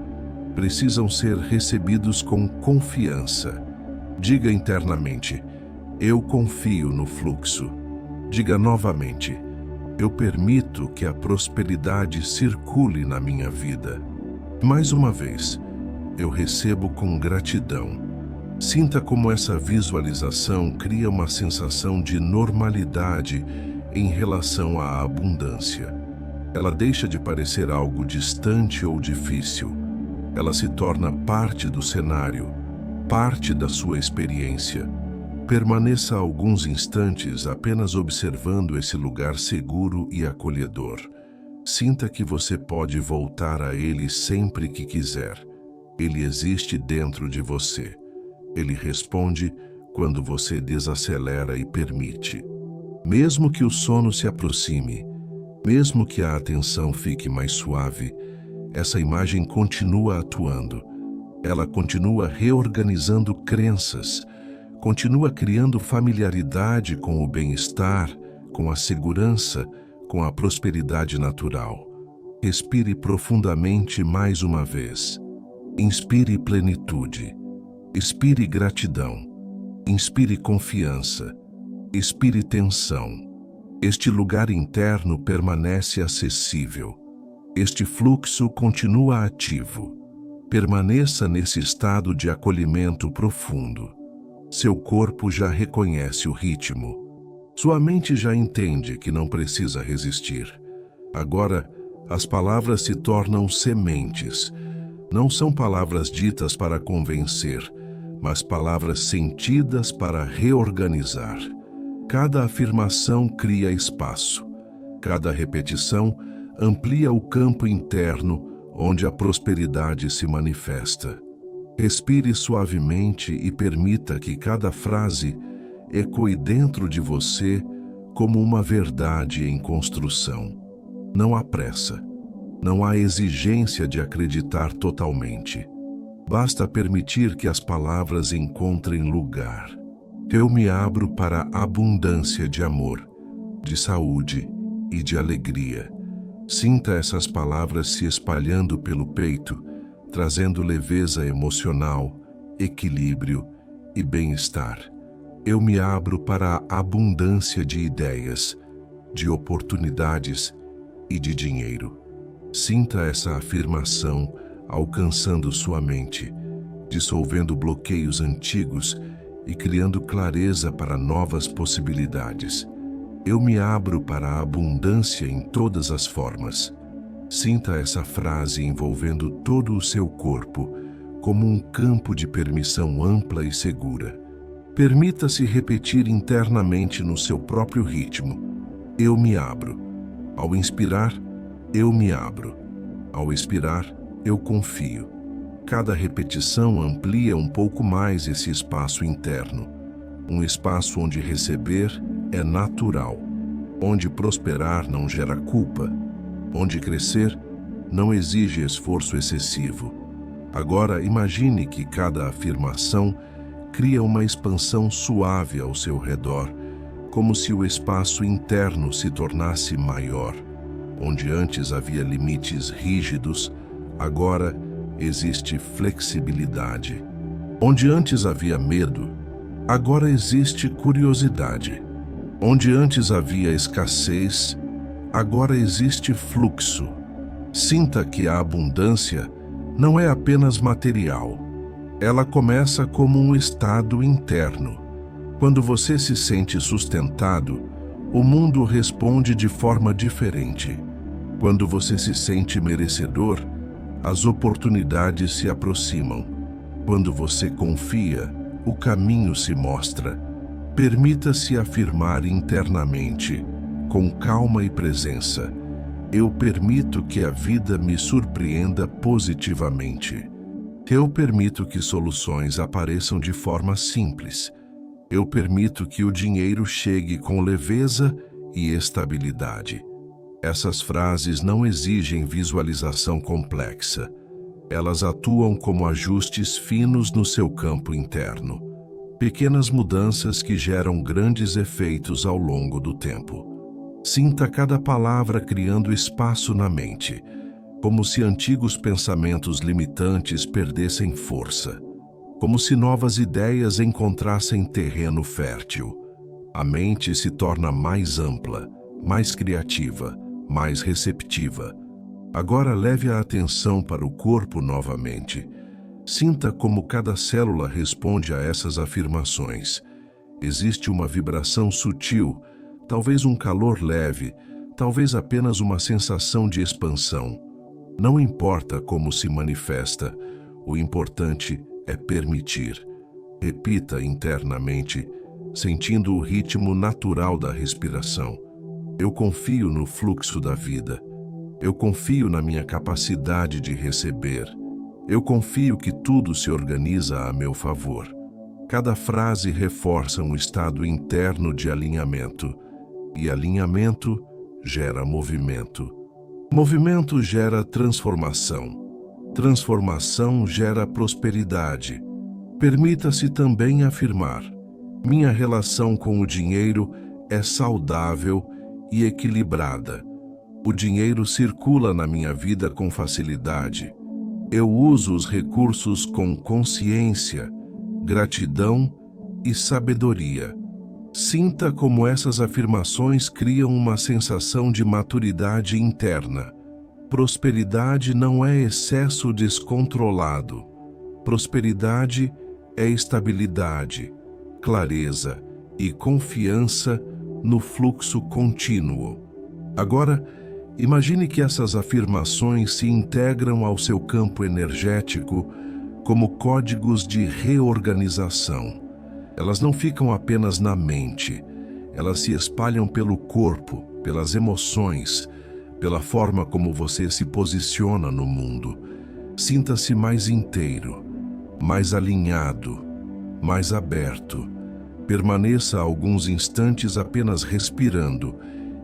Precisam ser recebidos com confiança. Diga internamente: eu confio no fluxo. Diga novamente: eu permito que a prosperidade circule na minha vida. Mais uma vez, eu recebo com gratidão. Sinta como essa visualização cria uma sensação de normalidade em relação à abundância. Ela deixa de parecer algo distante ou difícil. Ela se torna parte do cenário, parte da sua experiência. Permaneça alguns instantes apenas observando esse lugar seguro e acolhedor. Sinta que você pode voltar a ele sempre que quiser. Ele existe dentro de você. Ele responde quando você desacelera e permite. Mesmo que o sono se aproxime, mesmo que a atenção fique mais suave, essa imagem continua atuando. Ela continua reorganizando crenças, continua criando familiaridade com o bem-estar, com a segurança, com a prosperidade natural. Respire profundamente mais uma vez. Inspire plenitude. Expire gratidão. Inspire confiança. Expire tensão. Este lugar interno permanece acessível. Este fluxo continua ativo. Permaneça nesse estado de acolhimento profundo. Seu corpo já reconhece o ritmo. Sua mente já entende que não precisa resistir. Agora, as palavras se tornam sementes. Não são palavras ditas para convencer, mas palavras sentidas para reorganizar. Cada afirmação cria espaço. Cada repetição amplia o campo interno onde a prosperidade se manifesta. Respire suavemente e permita que cada frase ecoe dentro de você como uma verdade em construção. Não há pressa. Não há exigência de acreditar totalmente. Basta permitir que as palavras encontrem lugar. Eu me abro para a abundância de amor, de saúde e de alegria. Sinta essas palavras se espalhando pelo peito, trazendo leveza emocional, equilíbrio e bem-estar. Eu me abro para a abundância de ideias, de oportunidades e de dinheiro. Sinta essa afirmação alcançando sua mente, dissolvendo bloqueios antigos e criando clareza para novas possibilidades. Eu me abro para a abundância em todas as formas. Sinta essa frase envolvendo todo o seu corpo, como um campo de permissão ampla e segura. Permita-se repetir internamente no seu próprio ritmo. Eu me abro. Ao inspirar, eu me abro. Ao expirar, eu confio. Cada repetição amplia um pouco mais esse espaço interno. Um espaço onde receber é natural, onde prosperar não gera culpa, onde crescer não exige esforço excessivo. Agora imagine que cada afirmação cria uma expansão suave ao seu redor, como se o espaço interno se tornasse maior. Onde antes havia limites rígidos, agora existe flexibilidade. Onde antes havia medo, agora existe curiosidade. Onde antes havia escassez, agora existe fluxo. Sinta que a abundância não é apenas material. Ela começa como um estado interno. Quando você se sente sustentado, o mundo responde de forma diferente. Quando você se sente merecedor, as oportunidades se aproximam. Quando você confia, o caminho se mostra. Permita-se afirmar internamente, com calma e presença: eu permito que a vida me surpreenda positivamente. Eu permito que soluções apareçam de forma simples. Eu permito que o dinheiro chegue com leveza e estabilidade. Essas frases não exigem visualização complexa. Elas atuam como ajustes finos no seu campo interno. Pequenas mudanças que geram grandes efeitos ao longo do tempo. Sinta cada palavra criando espaço na mente, como se antigos pensamentos limitantes perdessem força, como se novas ideias encontrassem terreno fértil. A mente se torna mais ampla, mais criativa, mais receptiva. Agora leve a atenção para o corpo novamente. Sinta como cada célula responde a essas afirmações. Existe uma vibração sutil, talvez um calor leve, talvez apenas uma sensação de expansão. Não importa como se manifesta, o importante é permitir. Repita internamente, sentindo o ritmo natural da respiração. Eu confio no fluxo da vida. Eu confio na minha capacidade de receber. Eu confio que tudo se organiza a meu favor. Cada frase reforça um estado interno de alinhamento. E alinhamento gera movimento. Movimento gera transformação. Transformação gera prosperidade. Permita-se também afirmar: minha relação com o dinheiro é saudável e equilibrada. O dinheiro circula na minha vida com facilidade. Eu uso os recursos com consciência, gratidão e sabedoria. Sinta como essas afirmações criam uma sensação de maturidade interna. Prosperidade não é excesso descontrolado. Prosperidade é estabilidade, clareza e confiança no fluxo contínuo. Agora, imagine que essas afirmações se integram ao seu campo energético como códigos de reorganização. Elas não ficam apenas na mente, elas se espalham pelo corpo, pelas emoções, pela forma como você se posiciona no mundo. Sinta-se mais inteiro, mais alinhado, mais aberto. Permaneça alguns instantes apenas respirando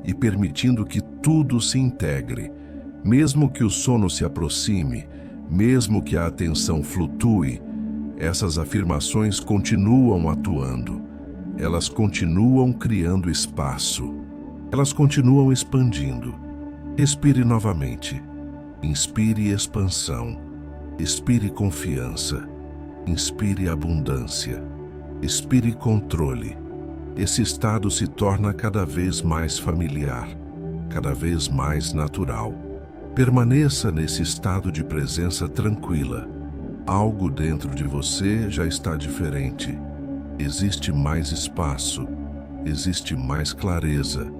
e permitindo que tudo se integre, mesmo que o sono se aproxime, mesmo que a atenção flutue. Essas afirmações continuam atuando. Elas continuam criando espaço. Elas continuam expandindo. Respire novamente. Inspire expansão. Expire confiança. Inspire abundância. Expire controle. Esse estado se torna cada vez mais familiar, cada vez mais natural. Permaneça nesse estado de presença tranquila. Algo dentro de você já está diferente. Existe mais espaço, existe mais clareza.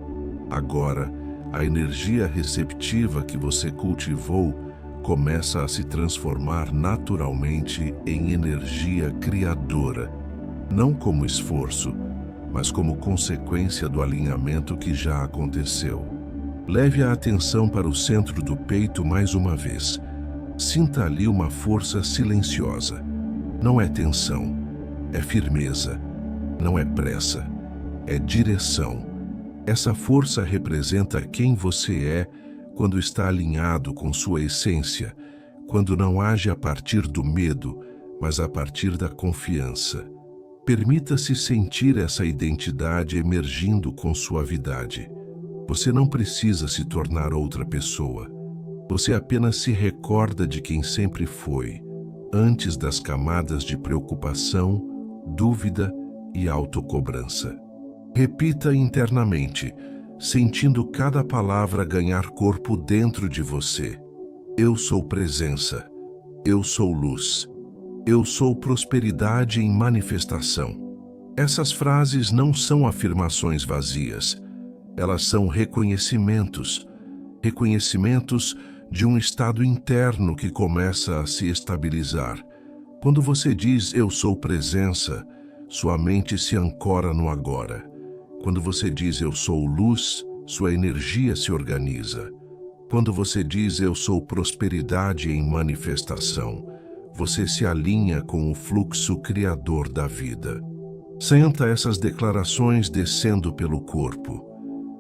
Agora, a energia receptiva que você cultivou começa a se transformar naturalmente em energia criadora, não como esforço, mas como consequência do alinhamento que já aconteceu. Leve a atenção para o centro do peito mais uma vez. Sinta ali uma força silenciosa. Não é tensão, é firmeza. Não é pressa, é direção. Essa força representa quem você é quando está alinhado com sua essência, quando não age a partir do medo, mas a partir da confiança. Permita-se sentir essa identidade emergindo com suavidade. Você não precisa se tornar outra pessoa. Você apenas se recorda de quem sempre foi, antes das camadas de preocupação, dúvida e autocobrança. Repita internamente, sentindo cada palavra ganhar corpo dentro de você. Eu sou presença. Eu sou luz. Eu sou prosperidade em manifestação. Essas frases não são afirmações vazias. Elas são reconhecimentos de um estado interno que começa a se estabilizar. Quando você diz eu sou presença, sua mente se ancora no agora. Quando você diz eu sou luz, sua energia se organiza. Quando você diz eu sou prosperidade em manifestação, você se alinha com o fluxo criador da vida. Senta essas declarações descendo pelo corpo.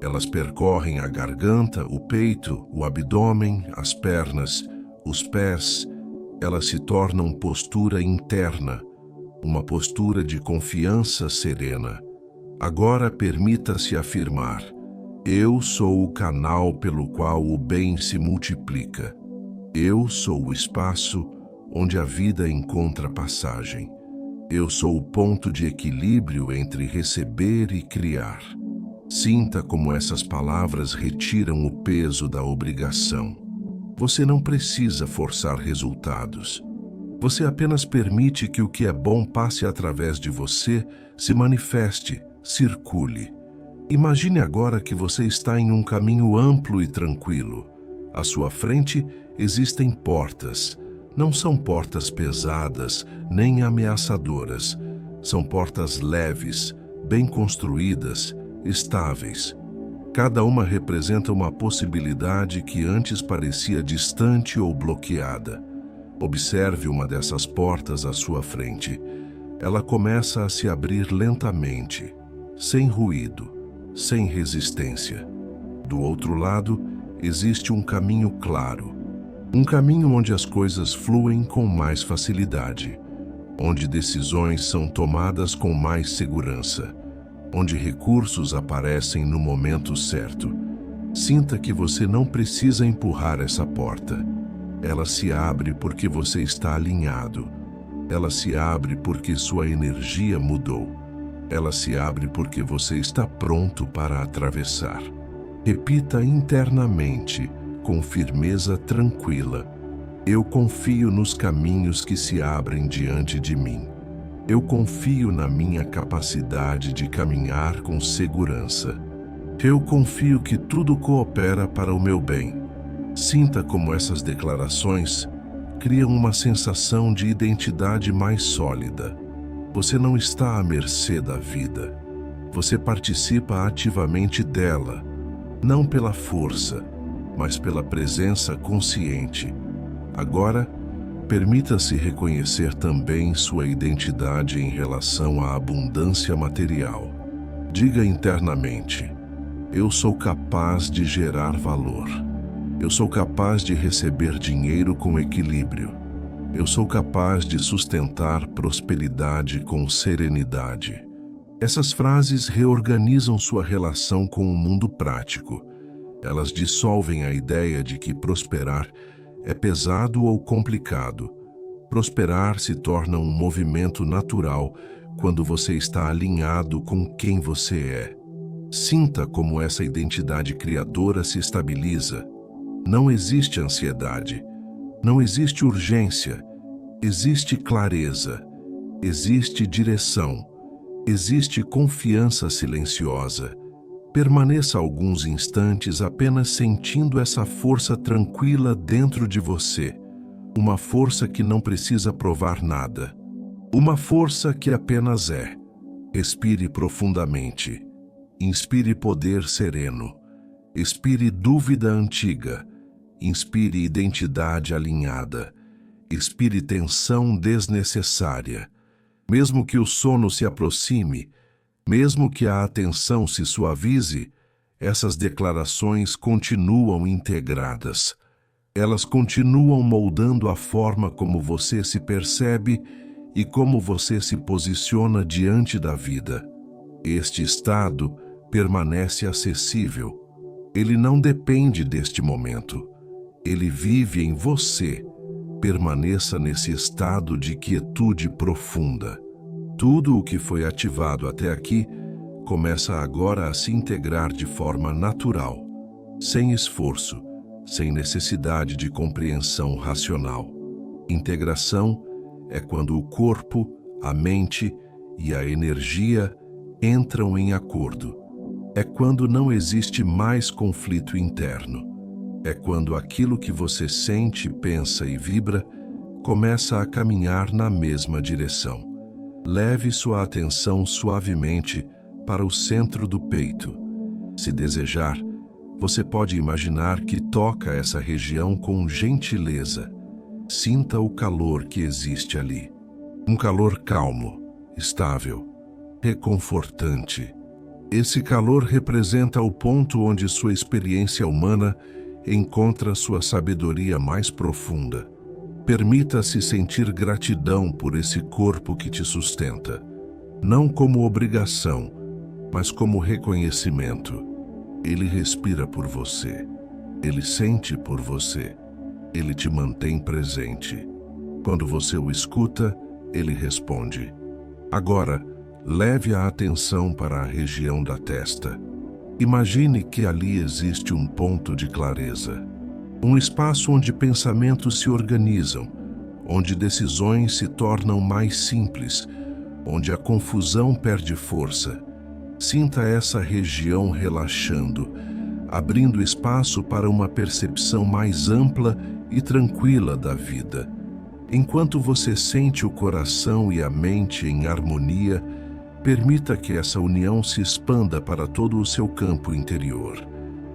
Elas percorrem a garganta, o peito, o abdômen, as pernas, os pés. Elas se tornam postura interna, uma postura de confiança serena. Agora permita-se afirmar: eu sou o canal pelo qual o bem se multiplica. Eu sou o espaço onde a vida encontra passagem. Eu sou o ponto de equilíbrio entre receber e criar. Sinta como essas palavras retiram o peso da obrigação. Você não precisa forçar resultados. Você apenas permite que o que é bom passe através de você, se manifeste, circule. Imagine agora que você está em um caminho amplo e tranquilo. À sua frente existem portas. Não são portas pesadas, nem ameaçadoras. São portas leves, bem construídas, estáveis. Cada uma representa uma possibilidade que antes parecia distante ou bloqueada. Observe uma dessas portas à sua frente. Ela começa a se abrir lentamente, sem ruído, sem resistência. Do outro lado, existe um caminho claro. Um caminho onde as coisas fluem com mais facilidade, onde decisões são tomadas com mais segurança, onde recursos aparecem no momento certo. Sinta que você não precisa empurrar essa porta. Ela se abre porque você está alinhado. Ela se abre porque sua energia mudou. Ela se abre porque você está pronto para atravessar. Repita internamente, com firmeza tranquila: eu confio nos caminhos que se abrem diante de mim. Eu confio na minha capacidade de caminhar com segurança. Eu confio que tudo coopera para o meu bem. Sinta como essas declarações criam uma sensação de identidade mais sólida. Você não está à mercê da vida. Você participa ativamente dela, não pela força, mas pela presença consciente. Agora, permita-se reconhecer também sua identidade em relação à abundância material. Diga internamente: eu sou capaz de gerar valor. Eu sou capaz de receber dinheiro com equilíbrio. Eu sou capaz de sustentar prosperidade com serenidade. Essas frases reorganizam sua relação com o mundo prático. Elas dissolvem a ideia de que prosperar é pesado ou complicado. Prosperar se torna um movimento natural quando você está alinhado com quem você é. Sinta como essa identidade criadora se estabiliza. Não existe ansiedade, não existe urgência, existe clareza, existe direção, existe confiança silenciosa. Permaneça alguns instantes apenas sentindo essa força tranquila dentro de você. Uma força que não precisa provar nada. Uma força que apenas é. Respire profundamente. Inspire poder sereno. Expire dúvida antiga. Inspire identidade alinhada. Expire tensão desnecessária. Mesmo que o sono se aproxime, mesmo que a atenção se suavize, essas declarações continuam integradas. Elas continuam moldando a forma como você se percebe e como você se posiciona diante da vida. Este estado permanece acessível. Ele não depende deste momento. Ele vive em você. Permaneça nesse estado de quietude profunda. Tudo o que foi ativado até aqui começa agora a se integrar de forma natural, sem esforço, sem necessidade de compreensão racional. Integração é quando o corpo, a mente e a energia entram em acordo. É quando não existe mais conflito interno. É quando aquilo que você sente, pensa e vibra começa a caminhar na mesma direção. Leve sua atenção suavemente para o centro do peito. Se desejar, você pode imaginar que toca essa região com gentileza. Sinta o calor que existe ali. Um calor calmo, estável, reconfortante. Esse calor representa o ponto onde sua experiência humana encontra sua sabedoria mais profunda. Permita-se sentir gratidão por esse corpo que te sustenta, não como obrigação, mas como reconhecimento. Ele respira por você, ele sente por você, ele te mantém presente. Quando você o escuta, ele responde. Agora, leve a atenção para a região da testa. Imagine que ali existe um ponto de clareza. Um espaço onde pensamentos se organizam, onde decisões se tornam mais simples, onde a confusão perde força. Sinta essa região relaxando, abrindo espaço para uma percepção mais ampla e tranquila da vida. Enquanto você sente o coração e a mente em harmonia, permita que essa união se expanda para todo o seu campo interior.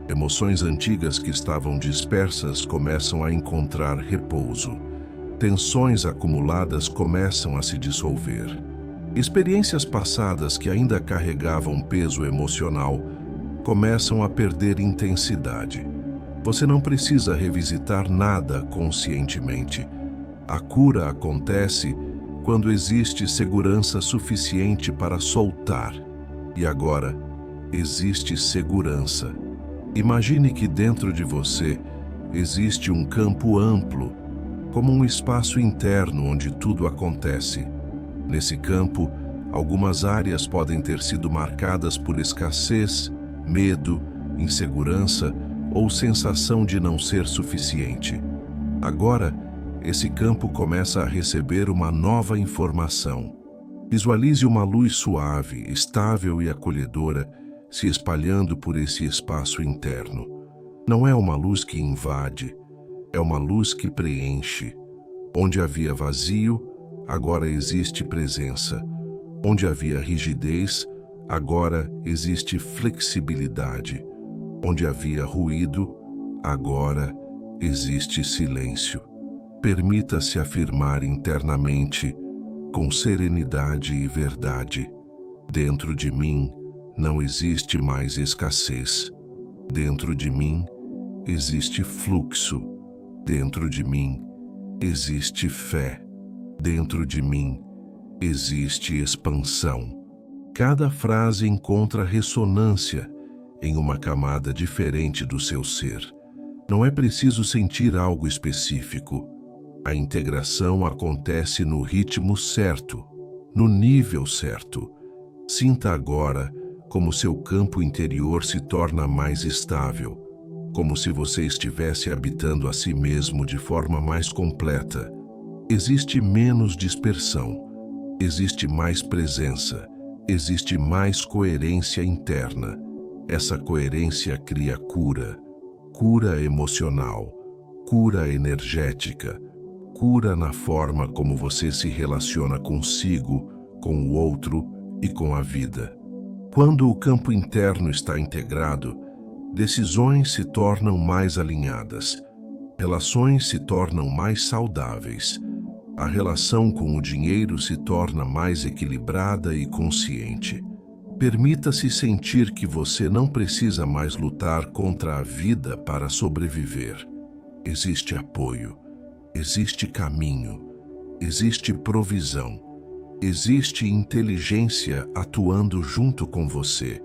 Emoções antigas que estavam dispersas começam a encontrar repouso. Tensões acumuladas começam a se dissolver. Experiências passadas que ainda carregavam peso emocional começam a perder intensidade. Você não precisa revisitar nada conscientemente. A cura acontece quando existe segurança suficiente para soltar. E agora, existe segurança. Imagine que dentro de você existe um campo amplo, como um espaço interno onde tudo acontece. Nesse campo, algumas áreas podem ter sido marcadas por escassez, medo, insegurança ou sensação de não ser suficiente. Agora, esse campo começa a receber uma nova informação. Visualize uma luz suave, estável e acolhedora se espalhando por esse espaço interno. Não é uma luz que invade, é uma luz que preenche. Onde havia vazio, agora existe presença. Onde havia rigidez, agora existe flexibilidade. Onde havia ruído, agora existe silêncio. Permita-se afirmar internamente, com serenidade e verdade: dentro de mim não existe mais escassez. Dentro de mim existe fluxo. Dentro de mim existe fé. Dentro de mim existe expansão. Cada frase encontra ressonância em uma camada diferente do seu ser. Não é preciso sentir algo específico. A integração acontece no ritmo certo, no nível certo. Sinta agora como seu campo interior se torna mais estável, como se você estivesse habitando a si mesmo de forma mais completa. Existe menos dispersão, existe mais presença, existe mais coerência interna. Essa coerência cria cura, cura emocional, cura energética, cura na forma como você se relaciona consigo, com o outro e com a vida. Quando o campo interno está integrado, decisões se tornam mais alinhadas, relações se tornam mais saudáveis, a relação com o dinheiro se torna mais equilibrada e consciente. Permita-se sentir que você não precisa mais lutar contra a vida para sobreviver. existe apoio, existe caminho, existe provisão, existe inteligência atuando junto com você.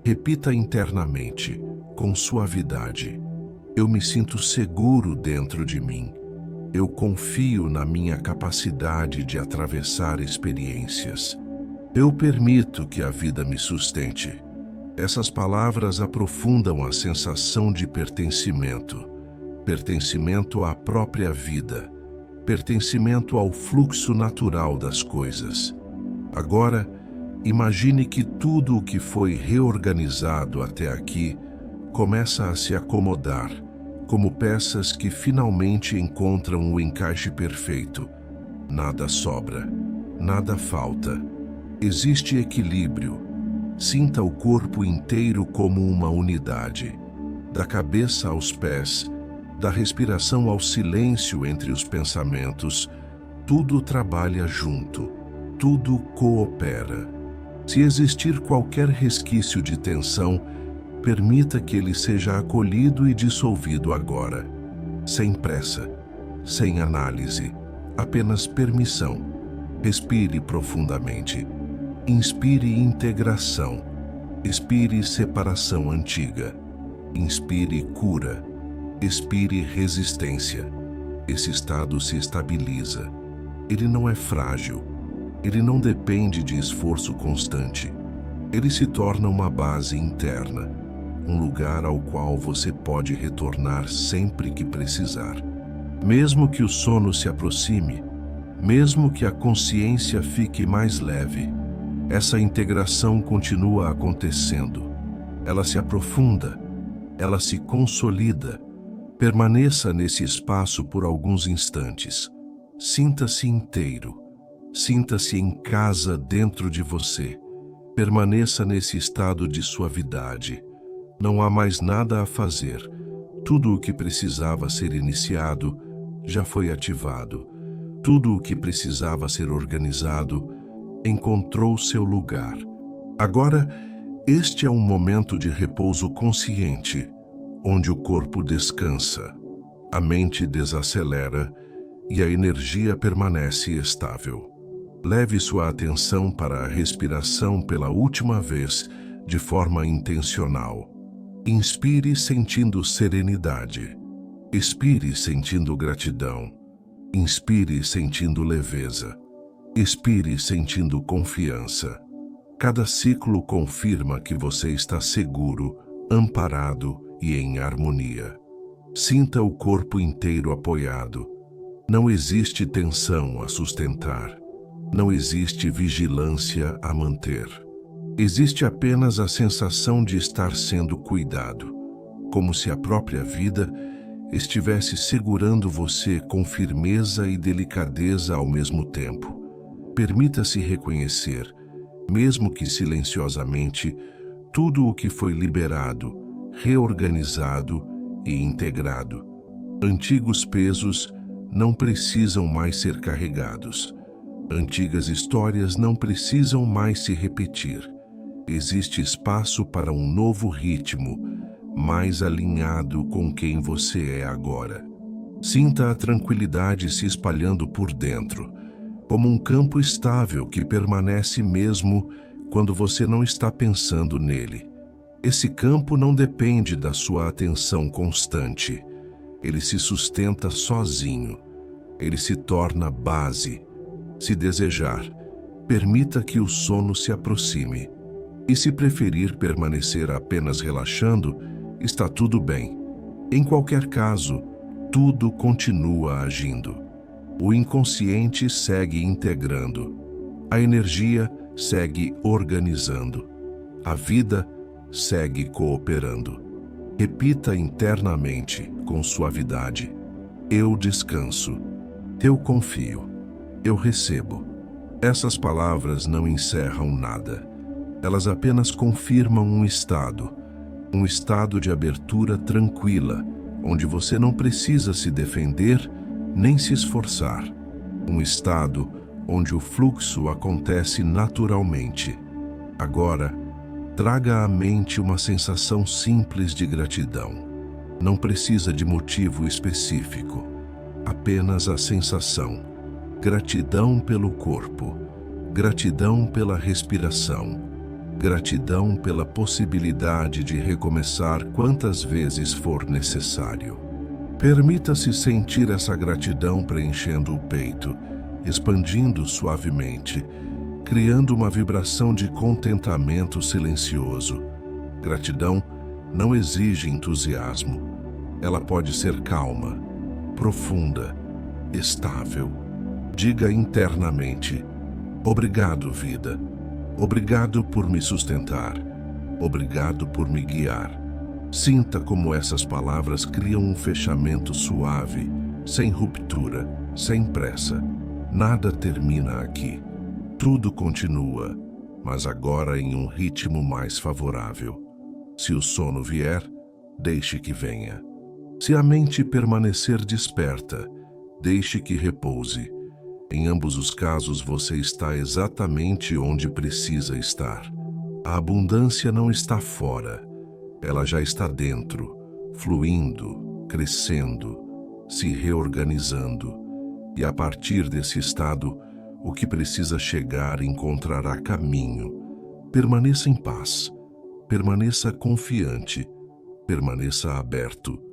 Repita internamente, com suavidade: eu me sinto seguro dentro de mim. Eu confio na minha capacidade de atravessar experiências. Eu permito que a vida me sustente. Essas palavras aprofundam a sensação de pertencimento. Pertencimento à própria vida. Pertencimento ao fluxo natural das coisas. Agora, imagine que tudo o que foi reorganizado até aqui começa a se acomodar, como peças que finalmente encontram o encaixe perfeito. Nada sobra, nada falta. Existe equilíbrio. Sinta o corpo inteiro como uma unidade, da cabeça aos pés, da respiração ao silêncio entre os pensamentos. Tudo trabalha junto, tudo coopera. Se existir qualquer resquício de tensão, permita que ele seja acolhido e dissolvido agora, sem pressa, sem análise, apenas permissão. Respire profundamente. Inspire integração. Expire separação antiga. Inspire cura. Expire resistência. Esse estado se estabiliza. Ele não é frágil. Ele não depende de esforço constante. Ele se torna uma base interna, um lugar ao qual você pode retornar sempre que precisar. Mesmo que o sono se aproxime, mesmo que a consciência fique mais leve, essa integração continua acontecendo. Ela se aprofunda, ela se consolida. Permaneça nesse espaço por alguns instantes. Sinta-se inteiro. Sinta-se em casa dentro de você. Permaneça nesse estado de suavidade. Não há mais nada a fazer. Tudo o que precisava ser iniciado já foi ativado. Tudo o que precisava ser organizado encontrou seu lugar. Agora, este é um momento de repouso consciente, onde o corpo descansa, a mente desacelera e a energia permanece estável. Leve sua atenção para a respiração pela última vez, de forma intencional. Inspire sentindo serenidade. Expire sentindo gratidão. Inspire sentindo leveza. Expire sentindo confiança. Cada ciclo confirma que você está seguro, amparado e em harmonia. Sinta o corpo inteiro apoiado. Não existe tensão a sustentar. Não existe vigilância a manter. Existe apenas a sensação de estar sendo cuidado, como se a própria vida estivesse segurando você com firmeza e delicadeza ao mesmo tempo. Permita-se reconhecer, mesmo que silenciosamente, tudo o que foi liberado, reorganizado e integrado. Antigos pesos não precisam mais ser carregados. Antigas histórias não precisam mais se repetir. Existe espaço para um novo ritmo, mais alinhado com quem você é agora. Sinta a tranquilidade se espalhando por dentro, como um campo estável que permanece mesmo quando você não está pensando nele. Esse campo não depende da sua atenção constante. Ele se sustenta sozinho. Ele se torna base. Se desejar, permita que o sono se aproxime. E se preferir permanecer apenas relaxando, está tudo bem. Em qualquer caso, tudo continua agindo. O inconsciente segue integrando. A energia segue organizando. A vida segue cooperando. Repita internamente, com suavidade: eu descanso. Eu confio. Eu recebo. Essas palavras não encerram nada. Elas apenas confirmam um estado de abertura tranquila, onde você não precisa se defender nem se esforçar. Um estado onde o fluxo acontece naturalmente. Agora, traga à mente uma sensação simples de gratidão. Não precisa de motivo específico, apenas a sensação. Gratidão pelo corpo, gratidão pela respiração, gratidão pela possibilidade de recomeçar quantas vezes for necessário. Permita-se sentir essa gratidão preenchendo o peito, expandindo suavemente, criando uma vibração de contentamento silencioso. Gratidão não exige entusiasmo. Ela pode ser calma, profunda, estável. Diga internamente: obrigado, vida. Obrigado por me sustentar. Obrigado por me guiar. Sinta como essas palavras criam um fechamento suave, sem ruptura, sem pressa. Nada termina aqui. Tudo continua, mas agora em um ritmo mais favorável. Se o sono vier, deixe que venha. Se a mente permanecer desperta, deixe que repouse. Em ambos os casos, você está exatamente onde precisa estar. A abundância não está fora. Ela já está dentro, fluindo, crescendo, se reorganizando. E a partir desse estado, o que precisa chegar encontrará caminho. Permaneça em paz, permaneça confiante, permaneça aberto.